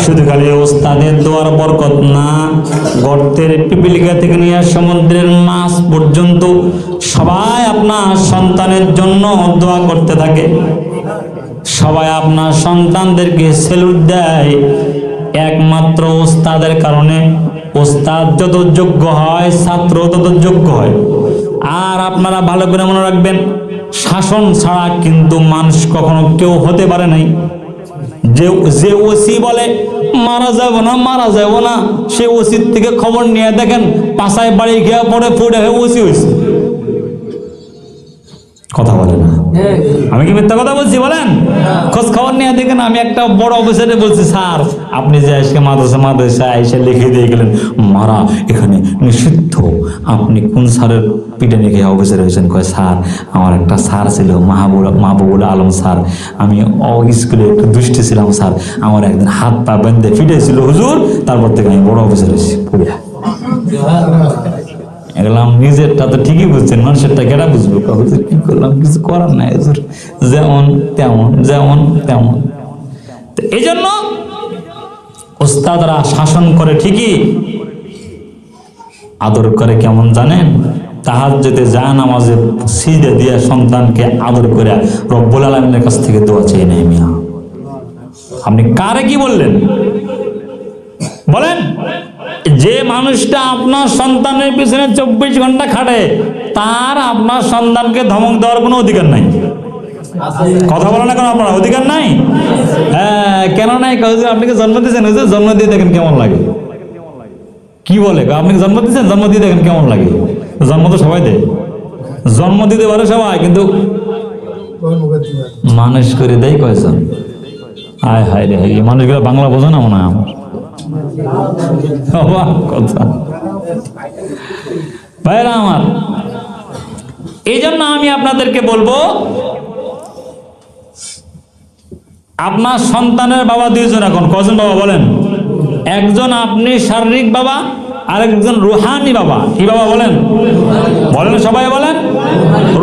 S1: শুধু খালি উস্তাদের দোয়ার বরকত না, গর্তের পিপিলিকা থেকে নিয়ে সমুদ্রের মাছ পর্যন্ত সবাই আপনার সন্তানের জন্য দোয়া করতে থাকে। সবাই আপনার সন্তানদেরকে সেলুট দেয় একমাত্র উস্তাদের কারণে। উস্তাদ যত যোগ্য হয়, ছাত্র তত যোগ্য হয়। আর আপনারা ভালো করে মনে রাখবেন, শাসন ছাড়া কিন্তু মানুষ কখনো কেউ হতে পারে নাই। যে ওসি বলে মারা যাব না, মারা যাব না, সে ওসির থেকে খবর নিয়ে দেখেন পাশায় বাড়ি গিয়ে পরে ফুটে হয়ে ওসি হয়েছে। কথা বলে না, আমি কি মিথ্যা কথা বলছি? বলেন, খোঁজ খবর নিয়ে দেখেন। আমি একটা বড় অফিসারে বলছি, স্যার আপনি যে আজকে মাদ্রাসা এসে লিখে দিয়ে গেলেন মারা এখানে নিষিদ্ধ, আপনি কোন স্যারের পিঠে লিখে অফিসার হয়েছেন? কয় স্যার আমার একটা স্যার ছিল মাহবুবুল আলম স্যার, আমি স্কুলে একটু দুষ্টি ছিলাম স্যার, আমার একদিন হাত পা বেঁধে ফিটেছিল হুজুর, তারপর থেকে আমি বড় অফিসার হয়েছি। পুরিয়া এগুলাম নিজেরটা তো ঠিকই বুঝছেন, মানুষেরটা কেটা বুঝবো? কি করলাম, কিছু করার নাই, যেমন তেমন, যেমন তেমন। এই জন্য ওস্তাদরা শাসন করে ঠিকই, আদর করে কেমন জানেন? তাহাজ্জুদে জানামাজে সিজদা দিয়ে সন্তানকে আদর করে রব্বুল আলামিনের কাছ থেকে দোয়া চেয়ে নেয়। মিয়া আপনি কারে কি বললেন? বলেন, যে মানুষটা আপনার সন্তানের পিছনে 24 ঘন্টা খাটে, তার আপনার সন্তানকে ধমক দেওয়ার কোনো অধিকার নাই। কথা বলে না কেন? আপনার অধিকার নাই? হ্যাঁ, কেন নাই? আপনাকে জন্ম দিয়েছেন, জন্ম দিয়ে দেখেন কেমন লাগে। কি বলে, আপনি জন্ম দিয়েছেন, জন্ম দিয়ে দেখেন কেমন লাগে। জন্ম তো সবাই দেয়, জন্ম দিতে পারে সবাই, কিন্তু মানুষ করে দেয় কয়জন? হায় হায় রে, এই মানুষগুলো বাংলা বোঝে না মনে হয় আমার। কথা ভাইরা আমার, এই জন্য আমি আপনাদেরকে বলবো, আপনার সন্তানের বাবা দুইজন। এখন কজন বাবা বলেন? একজন আপনি শারীরিক বাবা, আরেকজন রুহানি বাবা। কি বাবা বলেন? বলেন সবাই বলেন,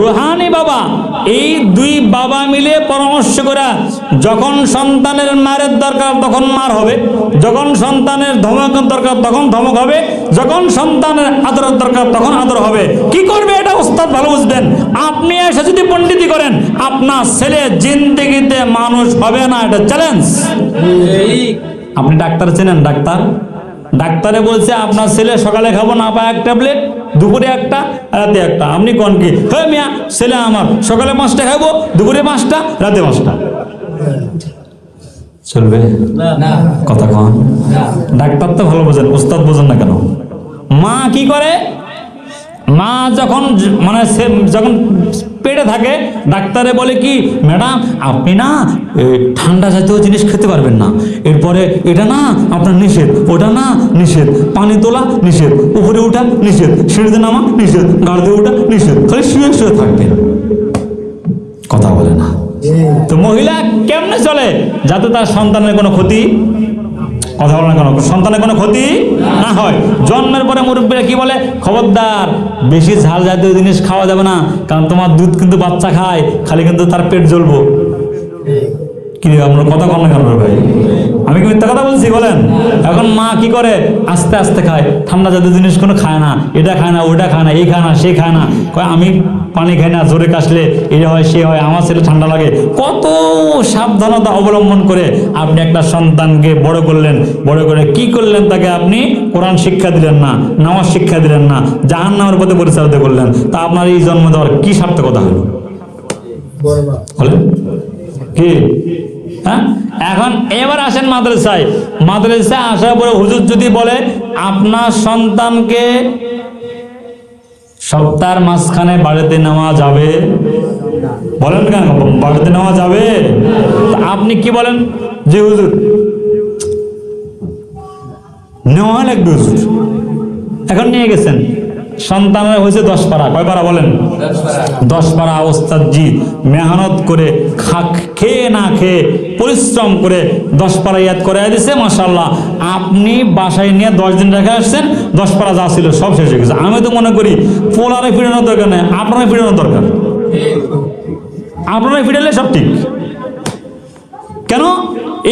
S1: রুহানি বাবা। এই দুই বাবা মিলে পরামর্শ করে যখন সন্তানের মারের দরকার তখন মার হবে, যখন সন্তানের ধমকের দরকার তখন ধমক হবে, যখন সন্তানের আদরের দরকার তখন আদর হবে। কি করবে এটা ওস্তাদ ভালো বুঝবেন। আপনি এসে যদি পণ্ডিতি করেন আপনার ছেলে জিন্দেগিতে মানুষ হবে না, এটা চ্যালেঞ্জ। আপনি ডাক্তার চেনেন? ডাক্তারে বলছে আপনার ছেলে সকালে খাবো না পায় 1 ট্যাবলেট, দুপুরে 1টা, রাতে 1টা। আপনি কোন কি? হ্যাঁ মিয়া, ছেলে আমার সকালে 5টা খাবো, দুপুরে 5টা, রাতে 5টা। চলবে না? কথা কন। ডাক্তার তো ভালো বোঝেন, উস্তাদ বোঝেন না কেন? মা কি করে? মা যখন মানে যখন পেটে থাকে ডাক্তারে বলে কি, ম্যাডাম আপনি না ঠান্ডা জাতীয় জিনিস খেতে পারবেন না, এরপরে এটা না আপনার নিষেধ, ওটা না নিষেধ, পানি তোলা নিষেধ, উপরে ওঠা নিষেধ, সিঁড়িতে নামা নিষেধ, গাড়ি দিয়ে ওঠা নিষেধ, খালি শুয়ে শুয়ে থাকবেন, কথা বলে না। তো মহিলা কেমনে চলে যাতে তার সন্তানের কোনো ক্ষতি, কথা বলে না কেন, সন্তানের কোনো ক্ষতি না হয়। জন্মের পরে মুরব্বীরা কি বলে, খবরদার বেশি ঝাল জাতীয় জিনিস খাওয়া যাবে না, কারণ তোমার দুধ কিন্তু বাচ্চা খায়, খালি কিন্তু তার পেট জ্বলবো। কি আপনার কথা কন না কেন ভাই? আমি কি মিথ্যা কথা বলছি বলেন? এখন মা কি করে, আস্তে আস্তে খায়, ঠান্ডা জাতীয় জিনিস কোনো খায় না, এটা খায় না, ওটা খায় না, এই খায় না, সে খায় না, কয় আমি পানি খাই না, জোরে কাশলে এটা হয় সে হয়, আমার ছেলে ঠান্ডা লাগে। কত সাবধানতা অবলম্বন করে আপনি একটা সন্তানকে বড় করলেন, বড় করে কি করলেন, তাকে আপনি কোরআন শিক্ষা দিলেন না, নামাজ শিক্ষা দিলেন না, জাহান্নামের পথে পরিচালিত করলেন। তা আপনার এই জন্ম দেওয়ার কি সার্থকতা হলো কি? হ্যাঁ, এখন এবার আসেন মাদ্রাসায়। মাদ্রাসায় আসার পরে হুজুর যদি বলে আপনার সন্তানকে সপ্তাহের মাঝখানে বাড়িতে নেওয়া যাবে, বলেন কেন বাড়িতে নেওয়া যাবে? আপনি কি বলেন? যে হুজুর নেওয়া লাগবে হুজুর। এখন নিয়ে গেছেন, সন্তানের হয়েছে 10 পারা। কয় পারা বলেন? 10 পারা। ওস্তাদ জি মেহনত করে খেয়ে না খেয়ে পরিশ্রম করে 10 পারা ইয়াদ করে দিয়েছে, মাশাআল্লাহ। আপনি বাসায় নিয়ে 10 দিন রেখে আসছেন, 10 পারা যা ছিল সব শেষ হয়ে গেছে। আমি তো মনে করি পোলারে ফিরানোর দরকার নেই, আপনারা ফিরানোর দরকার। আপনারা ফিরালে সব ঠিক। কেন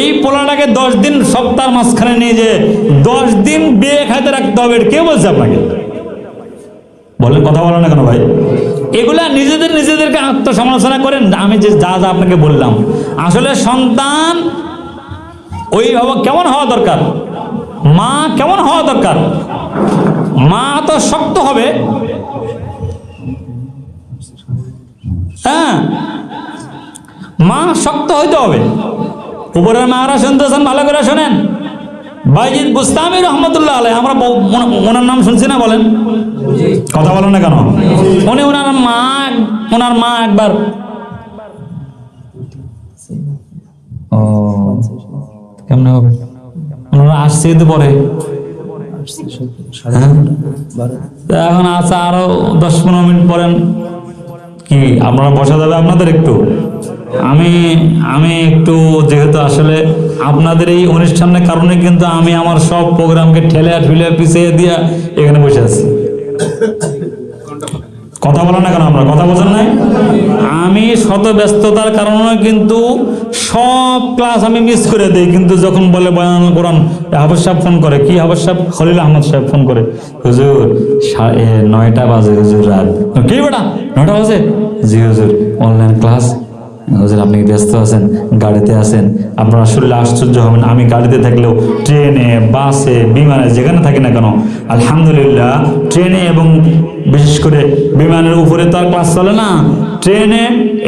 S1: এই পোলাটাকে 10 দিন সপ্তাহের মাঝখানে নিয়ে যে 10 দিন বিয়ে খাইতে রাখতে হবে, কে বলছে আপনাকে? বলেন, কথা বলেন না কেন ভাই? এগুলা নিজেদেরকে আত্মসমালোচনা করেন। আমি যে যা আপনাকে বললাম, আসলে সন্তান ওইভাবে কেমন হওয়া দরকার, মা কেমন হওয়া দরকার? মা তো শক্ত হবে, হ্যাঁ মা শক্ত হইতে হবে। উপরের মারা শুনতেছেন, ভালো করে শোনেন। বাইজিদ বুস্তামি রহমতুল্লাহ আলাইহি, আমরা ওনার নাম শুনছি না? বলেন, কথা বলেন না কেন? ওনার মা একবার কেমনে হবে, ওনারা আসছে তো পরে, এখন আছে আরো 10-15 মিনিট পরেন। কি আপনারা বসা যাবে আপনাদের একটু? আমি একটু, যেহেতু আসলে আপনাদের এই অনুষ্ঠানের কারণে কিন্তু আমি আমার সব প্রোগ্রামকে ঠেলে পিছিয়ে দিয়ে এখানে বসে আছি। কথা বলেন না কেন? আপনারা কথা বলছেন নাই? আমি শত ব্যস্ততার কারণে কিন্তু সব ক্লাস আমি মিস করে দিই, কিন্তু যখন বলে বয়ানুল কোরআন, হাফেজ সাহেব ফোন করে, কি হাফেজ সাহেব, খলিল আহমদ সাহেব ফোন করে, হুজুর 9টা বাজে হুজুর, রাত কি বেটা 9টা বাজে? জি হুজুর অনলাইন ক্লাস। হুজুর আপনি ব্যস্ত আছেন, গাড়িতে আছেন, আপনারা শুনলে আশ্চর্য হবেন, আমি গাড়িতে থাকলেও ট্রেনে, বাসে, বিমানে, যেখানে থাকি না কেন, আলহামদুলিল্লাহ ট্রেনে এবং বিশেষ করে বিমানের উপরে তো আর ক্লাস চলে না, ট্রেনে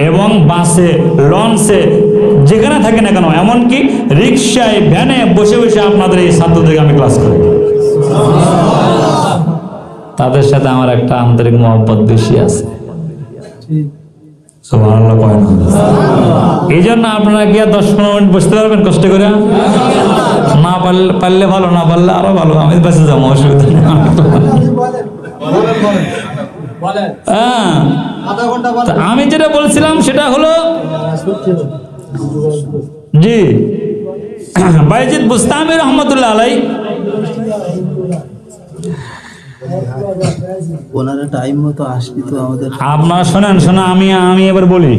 S1: এবং বাসে, লঞ্চে, যেখানে থাকি না কেন, এমনকি রিক্সায়, ভ্যানে বসে বসে আপনাদের এই ছাত্রদেরকে আমি ক্লাস করি। তাদের সাথে আমার একটা আন্তরিক মহব্বত বেশি আছে। সুবহানাল্লাহ কয় না? এই জন্য আপনারা কি 10-15 মিনিট বসতে পারবেন কষ্ট করে? না পারলে ভালো, না পারলে আরো ভালো, আমি বেঁচে যাবো, অসুবিধা নেই। হ্যাঁ, আমি যেটা বলছিলাম সেটা হলো, জি বাইজিদ বুস্তামি রহমতুল্লাহ আলাইহি
S2: ওনারা টাইম মতো আসবি তো আমাদের।
S1: আপনারা শোনেন, আমি এবার বলি,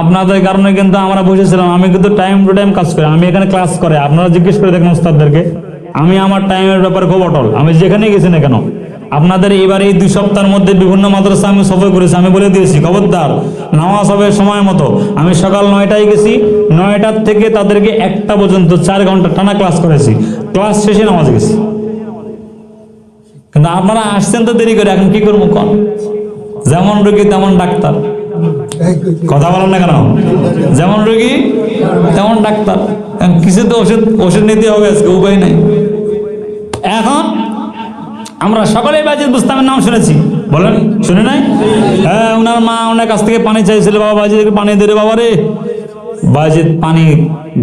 S1: আপনাদের কারণে কিন্তু আমরা বসেছিলাম। আমি কিন্তু টাইম টু টাইম কাজ করি, আমি এখানে ক্লাস করে, আপনারা জিজ্ঞেস করে দেখেন উস্তাদদেরকে। আমি আমার টাইমের ব্যাপারে খুব অটল, আমি যেখানেই গেছি না কেন। আপনাদের এবার এই 2 সপ্তাহের মধ্যে বিভিন্ন মাদ্রাসা আমি সফর করেছি, আমি বলে দিয়েছি খবরদার নামাজ হবে সময় মতো। আমি সকাল 9টায় গেছি, 9টার থেকে তাদেরকে 1টা পর্যন্ত 4 ঘন্টা টানা ক্লাস করেছি, ক্লাস শেষে নামাজ গেছি। কিন্তু আপনারা আসছেন তো দেরি করে, এখন কি করবো কন? যেমন রোগী তেমন ডাক্তার, কথা বলেন না কেন? যেমন রোগী তেমন ডাক্তার, কিছু তো ওষুধ নিতে হবে, আজকে উপায় নাই। এখন আমরা সকলেই বাজিদ বুস্তামের নাম শুনেছি, বলেন শুনে নাই? হ্যাঁ, ওনার মা ওনার কাছ থেকে পানি চাইছিল, বাবা বাজিদকে পানি দে রে বাবা রে। বাজিদ পানি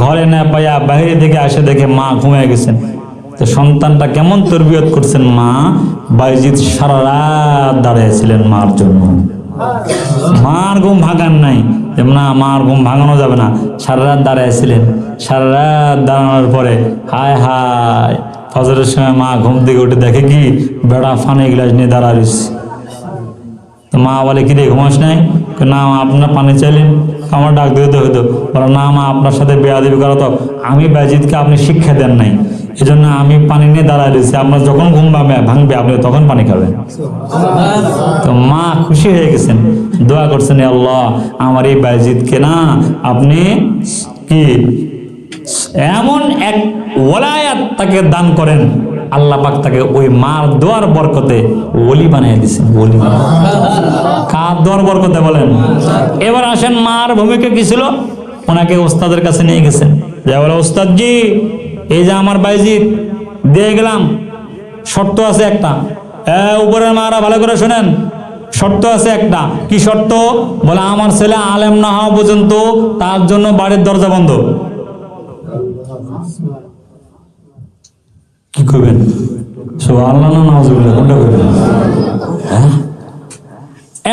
S1: ঘরে না পাইয়া বাইরে থেকে আসে, দেখে মা ঘুমিয়ে গেছেন। তো সন্তানটা কেমন তরবিয়ত করছেন মা? বাজিদ সারা রাত দাঁড়িয়েছিলেন মার জন্য। মার ঘুম ভাঙান নাই, না মার ঘুম ভাঙানো যাবে না, সারা রাত দাঁড়িয়েছিলেন। সারা রাত দাঁড়ানোর পরে হায় হায় ফজরের সময় মা ঘুম থেকে উঠে দেখে কি বেড়া পানি গ্লাস নিয়ে দাঁড়াইছে। তো মা বলে কি রে ঘুমাস নাই? না আপনার পানি চাইলেন, আমার ডাক দিতে হইতো। বলো না মা, আপনার সাথে বেয়াদবি করা তো আমি বাজিদকে আপনি শিক্ষা দেন নাই, এই জন্য আমি পানি নিয়ে দাঁড়াই দিয়েছি। আপনার যখন ঘুম ভাঙবে আপনি তখন পানি খাবেন। তো মা খুশি হয়ে গেছেন, দোয়া করছেন, আল্লাহ আমার এই বাজিদকে না আপনি কি এমন এক ওলায়াত তাকে দান করেন, আল্লাহ পাক তাকে ওই মার দোয়ার বরকতে ওলি বানিয়ে দিয়েছেন। ওলি কার দোয়ার বরকতে বলেন? এবার আসেন, মার ভূমিকা কি ছিল? ওনাকে ওস্তাদের কাছে নিয়ে গেছেন, যা বলে ওস্তাদ জি এই যে আমার বাইজিদ দিয়ে গেলাম, শর্ত আছে একটা। উপরের মারা ভালো করে শোনেন, শর্ত আছে একটা। কি শর্ত? বলে আমার ছেলে আলেম না হওয়া পর্যন্ত তার জন্য বাড়ির দরজা বন্ধ। কি করবেন? সুবহানাল্লাহ না নাউজুবিল্লাহ, কোনটা করবেন?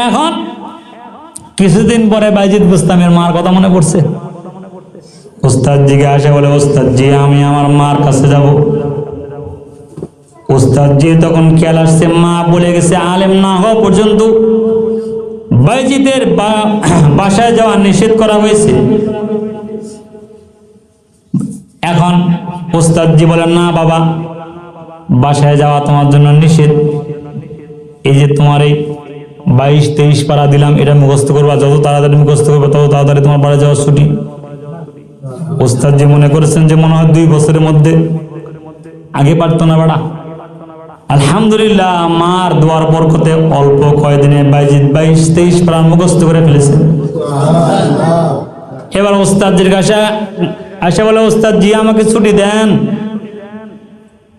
S1: এখন কিছুদিন পরে বাইজিদ বুস্তামের মার কথা মনে পড়ছে। ওস্তাদ জিকে আসে, বলে ওস্তাদ জি আমি আমার মার কাছে যাব। ওস্তাদ জি তখন খেয়াল আসছে মা বলে গেছে আলেম না হওয়া পর্যন্ত বাইজিদের বাসায় যাওয়া নিষেধ করা হয়েছে। এখন ওস্তাদ জি বলেন না বাবা, বাসায় যাওয়া তোমার জন্য নিষেধ। এই যে তোমার এই 22-23 পারা দিলাম, এটা মুখস্থ করবা, যত তাড়াতাড়ি মুখস্থ করবে তত তাড়াতাড়ি তোমার বাড়ি যাওয়ার ছুটি। ওস্তাদ জি মনে করেছেন যে মনে হয় 2 বছরের মধ্যে, আগে পারতো না বাড়া। আলহামদুলিল্লাহ মার দোয়ার বরকতে অল্প কয়েকদিনে বাইজিদ 22-23 পারা মুখস্থ করে ফেলেছে। এবার ওস্তাদ জির কাছে আসে, বলে ওস্তাদ জি আমাকে ছুটি দেন।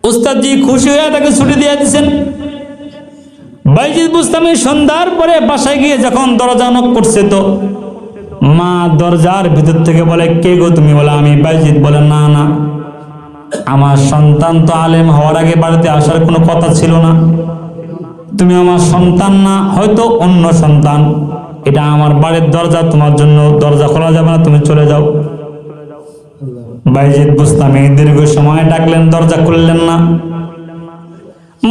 S1: ওস্তাদ জি খুশি হয়ে তাকে ছুটি দিয়ে দিচ্ছেন। বাইজিদ বুস্তামি সন্ধ্যার পরে বাসায় গিয়ে যখন দরজা নক করছে, তো মা দরজার ভিতর থেকে বলে কে গো তুমি? বলে আমি বাইজিদ। বলে না না, আমার সন্তান তো আলেম হওয়ার আগে বাড়িতে আসার কোনো কথা ছিল না, তুমি আমার সন্তান না, হয়তো অন্য সন্তান, এটা আমার বাড়ির দরজা, তোমার জন্য দরজা খোলা যাবে না, তুমি চলে যাও। বাইজিদ বুস্তামি দীর্ঘ সময় ডাকলেন, দরজা খুললেন না।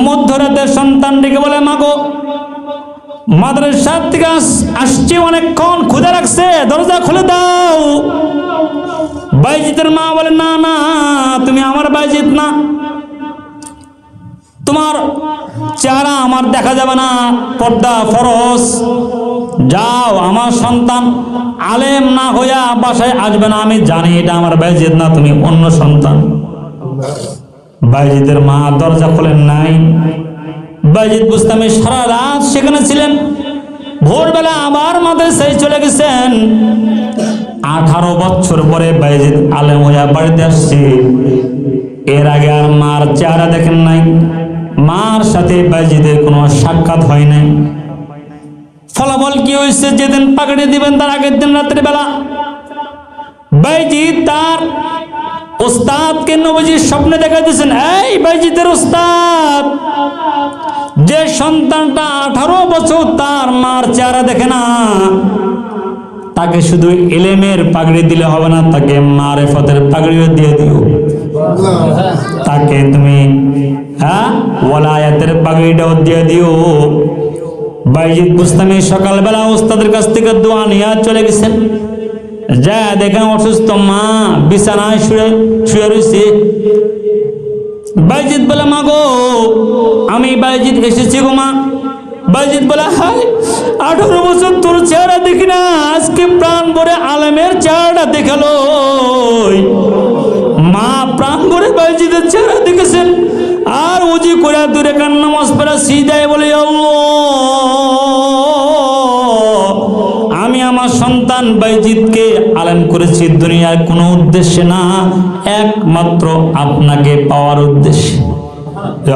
S1: মধ্যরাতে সন্তান ডেকে বলে মা গো, মাদ্রাসা থেকে আসছি, অনেকক্ষণ ক্ষুধা লাগছে, দরজা খুলে দাও। বাইজিদের মা বলে না না, তুমি আমার বাইজিদ না, তোমার চেহারা আমার দেখা যাবে না, পর্দা ফরজ, যাও। আমার সন্তান আলেম না হইয়া বাসায় আসবে না, আমি জানি এটা আমার বাইজিদ না, তুমি অন্য সন্তান। বাইজিদের মা দরজা খোলেন নাই। বাইজিদ বুস্তামি সারা রাত সেখানে ছিলেন। ভোরবেলা আবার মাদ্রাসায় চলে গেছেন। 18 বছর পরে বাইজিদ আলেম হইয়া বাড়িতে আসছে। এর আগে আর মার চেহারা দেখেন নাই, মার সাথে বাইজিদের কোনো সাক্ষাৎ হয় নাই। ফলাফল কি হয়েছে? যেদিন পাকড়ে দিবেন তার আগের দিন রাত্রে বেলা বাইজিদ তার ওস্তাদকে নবীজির স্বপ্নে দেখা দিয়েছেন। এই বাইজিদের ওস্তাদ, যে সন্তানটা 18 বছর তার মার চেহারা দেখে না, তাকে শুধু ইলমের পাগড়ি দিলে হবে না, তাকে মারিফতের পাগড়িও দিয়ে দিও। তাকে তুমি হ্যাঁ, ওয়ালায়াতের পাগড়িটাও দিয়ে দিও। বাইজিদ বুস্তামি সকালবেলা ওস্তাদের কাছ থেকে দোয়া নিয়ে চলে গেছেন। যা দেখেন অসুস্থ মা বিছানায় শুয়ে রয়েছে। বাইজিদ বলে, মা গো, আমি বাইজিদ এসেছি গো মা। বাইজিদ বলে, হাই 18 বছর তোর চেহারা দেখি না, আজকে প্রাণ ভরে আলেমের চেহারাটা দেখালো। মা প্রাণ ভরে বাইজিদের চেহারা দেখেছেন, আর উজি করে দূরে কান নামাজ পড়া সিজদায় বলে, আমি আমার সন্তান বাইজিদকে আলেম করেছি দুনিয়ার কোনো উদ্দেশ্যে না, একমাত্র আপনাকে পাওয়ার উদ্দেশ্যে।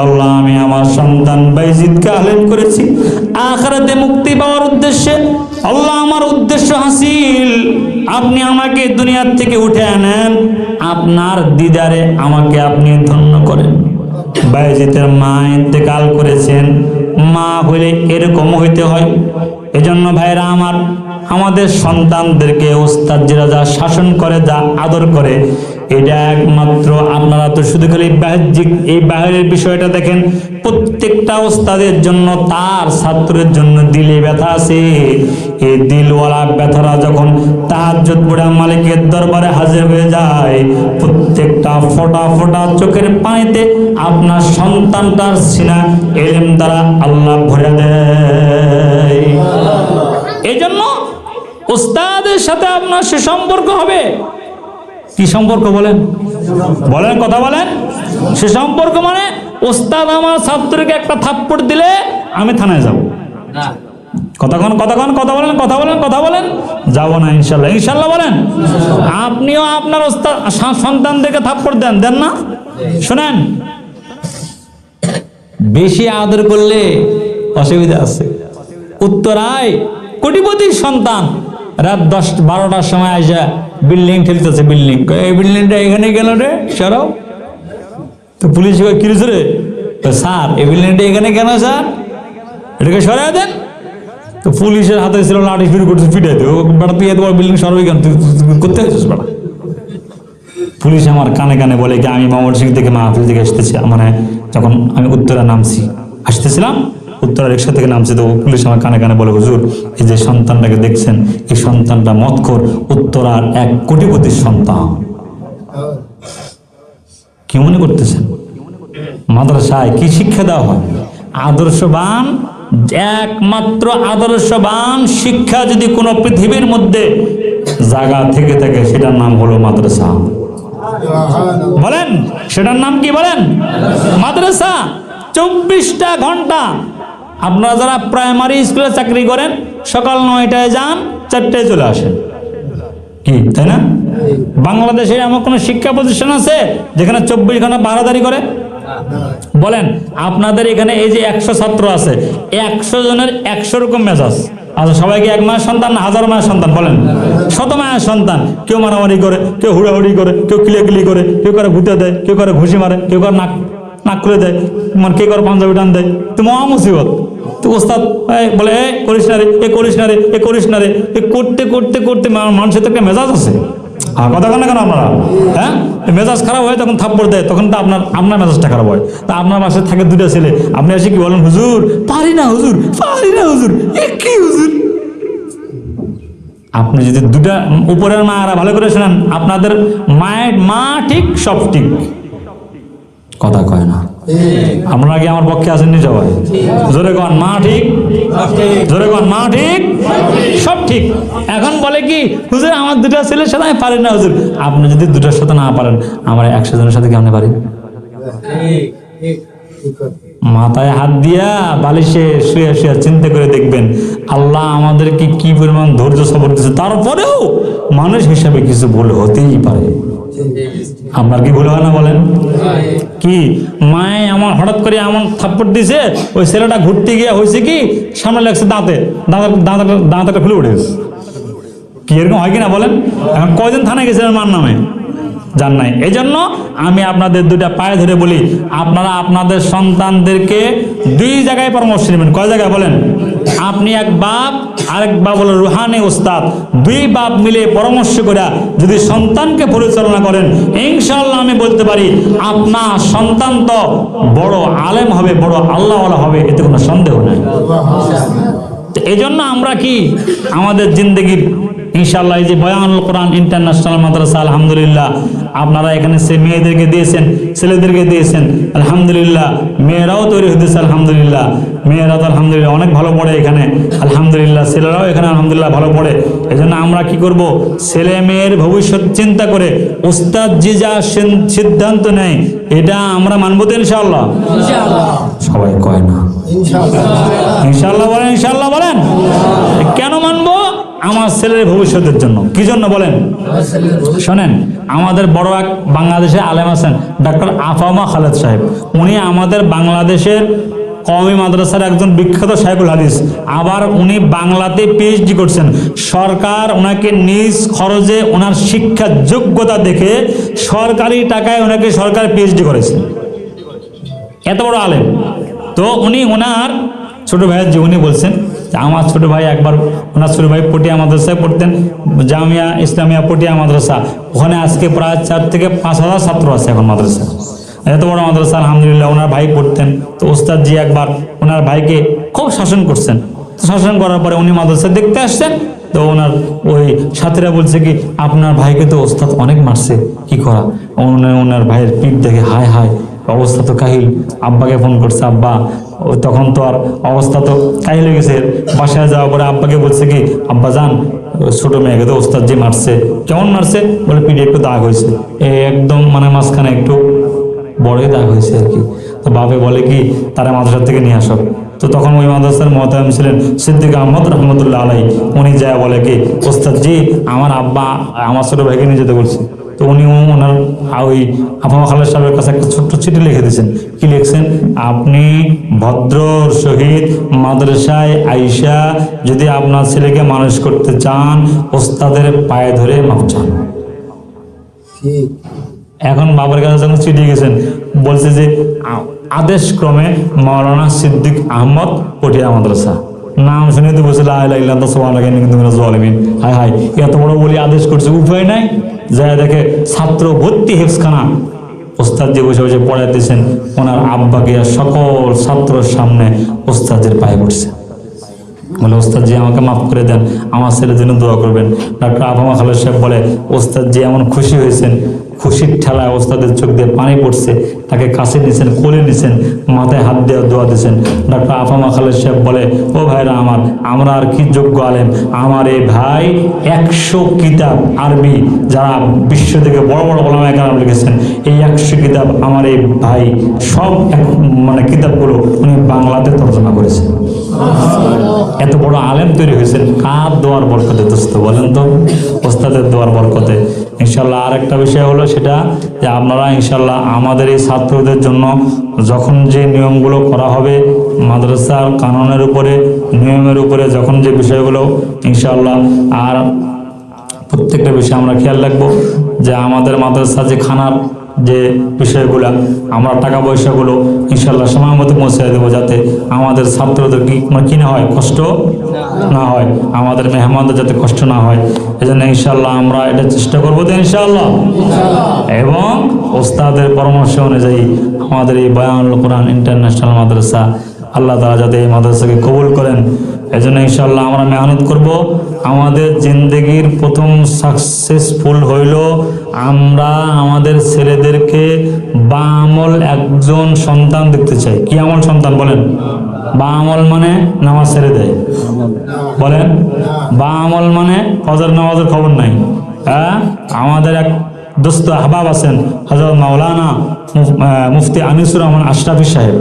S1: আল্লাহ, আমি আমার সন্তান বাইজিদকে আলেম করেছি আখিরাতে মুক্তি পাওয়ার উদ্দেশ্যে। আল্লাহ, আমার উদ্দেশ্য হাসিল, আপনি আমাকে দুনিয়ার থেকে উঠে আনেন, আপনার দিদারে আমাকে আপনি ধন্য করেন। বাইজিদের মা ইন্তেকাল করেছেন। মা হইলে এরকম হইতে হয়। এজন্য ভাইরা আমার, আমাদের সন্তানদেরকে ওস্তাদরা যা শাসন করে, যা আদর করে, এটা একমাত্র আপনারা তো শুধু খালি বাহ্যিক এই বাহিরের বিষয়টা দেখেন। প্রত্যেকটা ওস্তাদের জন্য, তার ছাত্রের জন্য দিলে ব্যথা আছে। এই দিলওয়ালা ব্যথারা যখন তাহাজ্জুদ পড়ে মালিকের দরবারে হাজির হয়ে যায়, প্রত্যেকটা ফোঁটা ফোঁটা চোখের পানিতে আপনার সন্তানটার সিনা ইলম দ্বারা আল্লাহ ভরে দেয়। এই জন্য ওস্তাদের সাথে আপনার সুসম্পর্ক হবে। কি সম্পর্ক বলেন? বলেন, কথা বলেন। সুসম্পর্ক মানে ওস্তাদ আমার ছাত্রকে একটা থাপ্পড় দিলে আমি থানায় যাব। কথা বলেন। যাবো না ইনশাল্লাহ। ইনশাল্লাহ বলেন। আপনিও আপনার ওস্তাদ সন্তানদেরকে থাপ্পড় দেন না? শোনেন, বেশি আদর করলে অসুবিধা আছে। উত্তরায় কোটিপতি সন্তান রাত 10-12টার সময় আসা বিল্ডিং ঠেলতেছে। বিল্ডিং, এই বিল্ডিংটা এখানে গেল রে, সরাও। তো পুলিশ কি রে স্যার, এই বিল্ডিংটা এখানে কেন স্যার, এটাকে সরাই দেন। তো পুলিশের হাতে ছিল লাঠি, শুরু করছে পিটাইতে। ও বেটা, তুই এত বড় বিল্ডিং সরাবি কেন, তুই করতে হয়েছিস বেটা। পুলিশ আমার কানে কানে বলে কি, আমি ময়মনসিংহ থেকে মাহফিল থেকে আসতেছি, মানে যখন আমি উত্তরা আসতেছিলাম, উত্তরা রিক্সা থেকে নামছি, তো পুলিশ আমার কানে কানে বলে, হুজুর, এই যে সন্তানটাকে দেখছেন, এই সন্তানটা মতখোর, উত্তরার 1 কোটিপতির সন্তান। কি মনে করতেছেন? মাদ্রাসায় কি শিক্ষা দেওয়া হয়? আদর্শবান, একমাত্র আদর্শবান শিক্ষা যদি কোনো পৃথিবীর মধ্যে জায়গা থেকে থাকে, সেটার নাম হলো মাদ্রাসা। বলেন, সেটার নাম কি বলেন? মাদ্রাসা। 24টা ঘন্টা। আপনারা যারা প্রাইমারি স্কুলে চাকরি করেন, সকাল 9টায় যান, 4টায় চলে আসেন, কি তাই না? বাংলাদেশে এমন কোন শিক্ষা প্রতিষ্ঠান আছে যেখানে 24 ঘন্টা পাহারাদারি করে? বলেন, আপনাদের এখানে এই যে 100 ছাত্র আছে, 100 জনের 100 রকম মেজাজ। আচ্ছা, সবাইকে 1 মায়ের সন্তান না 1000 মায়ের সন্তান? বলেন, 100 মায়ের সন্তান। কেউ মারামারি করে, কেউ হুড়াহুড়ি করে, কেউ কিলিয়াকিলি করে, কেউ করে ঘুতে দেয়, কেউ করে ঘুষি মারে, কেউ করে নাক করে দেয়, মানে কে করে পাঞ্জাবি টান দেয়। তো মহা মুসিবত। তো ওস্তাদ বলে, এ করিস না রে, এ করিস না রে, এ করিস না রে। এ করতে করতে করতে মানুষের তো একটা মেজাজ আছে। আর কথা বলেন না কেন আপনারা? হ্যাঁ, মেজাজ খারাপ হয় তখন থাপ্পড় দেয়, তখন তো আপনার মেজাজটা খারাপ হয়। তা আপনার বাসায় থাকে 2টা ছেলে, আপনি এসে কি বলেন, হুজুর পারি না, হুজুর পারি না, হুজুর এ কি হুজুর। আপনি যদি 2টা উপরের মায়েরা ভালো করে শোনেন, আপনাদের মায়ের মা ঠিক, সব ঠিক। কথা কয় না। আপনারা কি আমার পক্ষে আসেননি সবাই? জোরে কন, মা ঠিক, জোরে কন, মা ঠিক, সব ঠিক। এখন বলে কি, হুজুর আমার 2টা ছেলের সাথে আমি পারি না। হুজুর, আপনি যদি 2টার সাথে না পারেন, আমার 100 জনের সাথে কেমন পারি? মাথায় হাত দিয়া বালিশে শুয়ে শুয়ে চিন্তা করে দেখবেন, আল্লাহ আমাদেরকে কি পরিমাণ ধৈর্য সবর দিচ্ছে। তারপরেও মানুষ হিসাবে কিছু ভুল হতেই পারে। আপনার কি ভুল হয় না বলেন? কি মায়ে আমার হঠাৎ করে এমন থাপ্পড় দিছে, ওই ছেলেটা ঘুরতে গিয়ে হয়েছে কি, সামনে লাগছে দাঁতটা খুলে উঠেছে। কি এরকম হয় কিনা বলেন? এখন কয়দিন থানায় গেছিলেন মার নামে? জান নাই। এই জন্য আমি আপনাদের 2টা পায়ে ধরে বলি, আপনারা আপনাদের সন্তানদেরকে 2 জায়গায় পরামর্শ নেবেন। কয় জায়গায় বলেন? আপনি এক বাপ, আরেক বাপ হলো রুহানি ওস্তাদ। 2 বাপ মিলে পরামর্শ করে যদি সন্তানকে পরিচালনা করেন, ইনশাআল্লাহ আমি আমি বলতে পারি আপনার সন্তান তো বড় আলেম হবে, বড় আল্লাহওয়ালা হবে, এতে কোনো সন্দেহ নাই। এই জন্য আমরা কি আমাদের জিন্দগির ইনশাআল্লাহ এই যে বয়ানুল কোরআন ইন্টারন্যাশনাল মাদ্রাসা, আলহামদুলিল্লাহ আপনারা এখানে সে মেয়েদেরকে দিয়েছেন, ছেলেদেরকে দিয়েছেন, আলহামদুলিল্লাহ মেয়েরাও তৈরি হতেছে, আলহামদুলিল্লাহ মেয়েরা তো আলহামদুলিল্লাহ অনেক ভালো পড়ে এখানে, আলহামদুলিল্লাহ ছেলেরাও এখানে আলহামদুলিল্লাহ ভালো পড়ে। এই জন্য আমরা কি করব, ছেলে মেয়ের ভবিষ্যৎ চিন্তা করে উস্তাদ জি যা সিদ্ধান্ত নেয় এটা আমরা মানবো তো ইনশাআল্লাহ? সবাই কয় না ইনশাআল্লাহ বলেন, ইনশাআল্লাহ বলেন। কেন মানবো? আমার ছেলের ভবিষ্যতের জন্য। কি জন্য বলেন? শোনেন, আমাদের বড় এক বাংলাদেশে আলেম আছেন ডক্টর আফামা খালেদ সাহেব, উনি আমাদের বাংলাদেশের কওমি মাদ্রাসার একজন বিখ্যাত শাইখুল হাদিস, আবার উনি বাংলাতে পিএইচডি করছেন। সরকার ওনাকে নিজ খরচে ওনার শিক্ষার যোগ্যতা দেখে সরকারি টাকায় ওনাকে সরকার পিএইচডি করেছেন, এত বড় আলেম। তো উনি ওনার ছোট ভাইয়ের জীবনী বলছেন, আমার ছোট ভাই একবার, ওনার ছোট ভাই পটিয়া মাদ্রাসায় পড়তেন, জামিয়া ইসলামিয়া পটিয়া মাদ্রাসা, ওখানে আজকে প্রায় 4 থেকে 5,000 ছাত্র আছে এখন মাদ্রাসা, এত বড় মাদ্রাসা আলহামদুলিল্লাহ। ওনার ভাই পড়তেন, তো ওস্তাদ জি একবার ওনার ভাইকে খুব শাসন করছেন। তো শাসন করার পরে উনি মাদ্রাসা দেখতে আসছেন, তো ওনার ওই সাথীরা বলছে কি, আপনার ভাইকে তো ওস্তাদ অনেক মারছে, কি করা? ওনার ভাইয়ের পিঠ দেখে হায় হায় অবস্থা তো কাহিল, আব্বাকে ফোন করছে, আব্বা তখন তো আর অবস্থা তো কাহিল হয়ে গেছে। বাসায় যাওয়ার পরে আব্বাকে বলছে কি, আব্বা যান ছোট মেয়েকে তো ওস্তাদ জি মারছে। কেমন মারছে? বলে পিঠে একটু দাগ হয়েছে, একদম মানে মাঝখানে একটু বড়ই দাগ হয়েছে আর কি। তো বাপে বলে কি, তারা মাদ্রাসা থেকে নিয়ে আসো। তো তখন ওই মাদ্রাসার মোহতামিম ছিলেন সিদ্দিক আহমদ রহমতুল্লাহ আলাই, উনি যায় বলে কি, ওস্তাদ জি আমার আব্বা আমার ছোট ভাইকে নিয়ে যেতে বলছে। তো উনি ওনার ওই আফামা খালেদ সাহেবের কাছে একটা ছোট্ট চিঠি লিখে দিয়েছেন। কি লিখছেন? আপনি ভদ্রর সহিত মাদ্রাসায় আইসা যদি আপনার ছেলেকে মানুষ করতে চান, ওস্তাদের পায়ে ধরে মাপ চান। এখন বাবার কাছে যখন চিঠি গেছেন, বলছে যে আদেশ ক্রমে মাওলানা সিদ্দিক আহমদ পটিয়া মাদ্রাসা, নাম শুনে তো বলছে হায় হায় এত বড় বলি আদেশ করছে, উপায় নাই। যায় দেখে ছাত্র ভর্তি হেফসখানা, ওস্তাদ যে বসে বসে পড়াইতেছেন, ওনার আব্বাকে সকল ছাত্রের সামনে ওস্তাদের পায়ে পড়ছে, বলে ওস্তাদ জি আমাকে মাফ করে দেন, আমার ছেলের জন্য দোয়া করবেন। ডক্টর আফামা খালেদ সাহেব বলে, ওস্তাদ জি এমন খুশি হয়েছেন, খুশির ঠেলায় ওস্তাদের চোখ দিয়ে পানি পড়ছে, তাকে কাছে নিছেন, কোলে নিছেন, মাথায় হাত দিয়ে দোয়া দিয়েছেন। ডক্টর আফামা খালেদ সাহেব বলে, ও ভাইরা আমার, আমরা আর কি যোগ্য আলেম, আমার এই ভাই 100 কিতাব আরবি যারা বিশ্ব থেকে বড় বড় ওলামায়ে কেরাম লিখেছেন, এই 100 কিতাব আমার এই ভাই সব মানে কিতাবগুলো উনি বাংলাতে তর্জমা করেছেন। এত বড় আলেম তৈরি হয়েছেন কার দোয়ার বরকতে? দোস্ত বলেন তো, ওস্তাদের দোয়ার বরকতে। ইনশাল্লাহ আর একটা বিষয় হলো সেটা যে আপনারা ইনশাল্লাহ আমাদের এই ছাত্রদের জন্য যখন যে নিয়মগুলো করা হবে মাদ্রাসার কানুনের উপরে, নিয়মের উপরে, যখন যে বিষয়গুলো ইনশাল্লাহ, আর প্রত্যেকটা বিষয় আমরা খেয়াল রাখবো যে আমাদের মাদ্রাসা যে খানার যে বিষয়গুলো, আমরা টাকা পয়সাগুলো ইনশাল্লাহ সময় মতো পৌঁছে দেবো, যাতে আমাদের ছাত্রদের কি না হয়, কষ্ট না হয়, আমাদের মেহমানদের যাতে কষ্ট না হয়। এই জন্য ইনশাল্লাহ আমরা এটা চেষ্টা করবো তো ইনশাল্লাহ, এবং ওস্তাদের পরামর্শ অনুযায়ী আমাদের এই বয়ানুল কোরআন ইন্টারন্যাশনাল মাদ্রাসা আল্লাহ তাআলা যাতে এই মাদ্রাসাকে কবুল করেন, এজন্য ইনশাআল্লাহ আমরা মেহনত করব। আমাদের জিন্দগির প্রথম সাকসেসফুল হইল আমরা আমাদের ছেলেদেরকে বা আমল একজন সন্তান দেখতে চাই। কি আমল সন্তান বলেন? বা আমল মানে নামাজ ছেড়ে দেয়, বলেন বা আমল মানে ফজর নামাজের খবর নাই। হ্যাঁ, আমাদের এক দোস্ত আহবাব আছেন হযরত মাওলানা মুফতি আনিসুর রহমান আশরাফি সাহেব,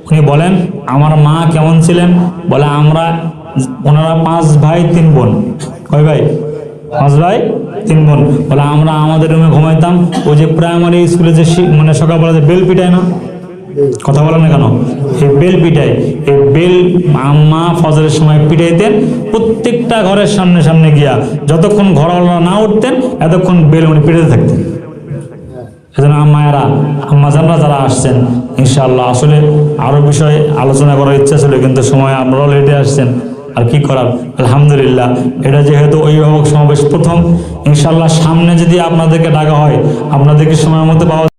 S1: উনি বলেন আমার মা কেমন ছিলেন, বলে ওনারা 5 ভাই 3 বোন। কয় ভাই? 5 ভাই 3 বোন। বলে আমরা আমাদের রুমে ঘুমাইতাম, ওই যে প্রাইমারি স্কুলে যে মানে সকালবেলা যে বেল পিটায় না, কথা বলেন না কেন, এই বেল পিটায়, এই বেল আম্মা ফজরের সময় পিটাইতেন, প্রত্যেকটা ঘরের সামনে সামনে গিয়া যতক্ষণ ঘরওয়ালা না উঠতেন এতক্ষণ বেল উনি পিটাতে থাকতেন। সেজন্য আম্মাজানরা যারা আসছেন ইনশাআল্লাহ, আসলে আরো বিষয়ে আলোচনা করার ইচ্ছা ছিল কিন্তু সময় আপনারাও লেটে আসছেন, আর কি করার। আলহামদুলিল্লাহ, এটা যেহেতু অভিভাবক সমাবেশ প্রথম, ইনশাল্লাহ সামনে যদি আপনাদেরকে ডাকা হয় আপনাদেরকে সময় মতো পাওয়া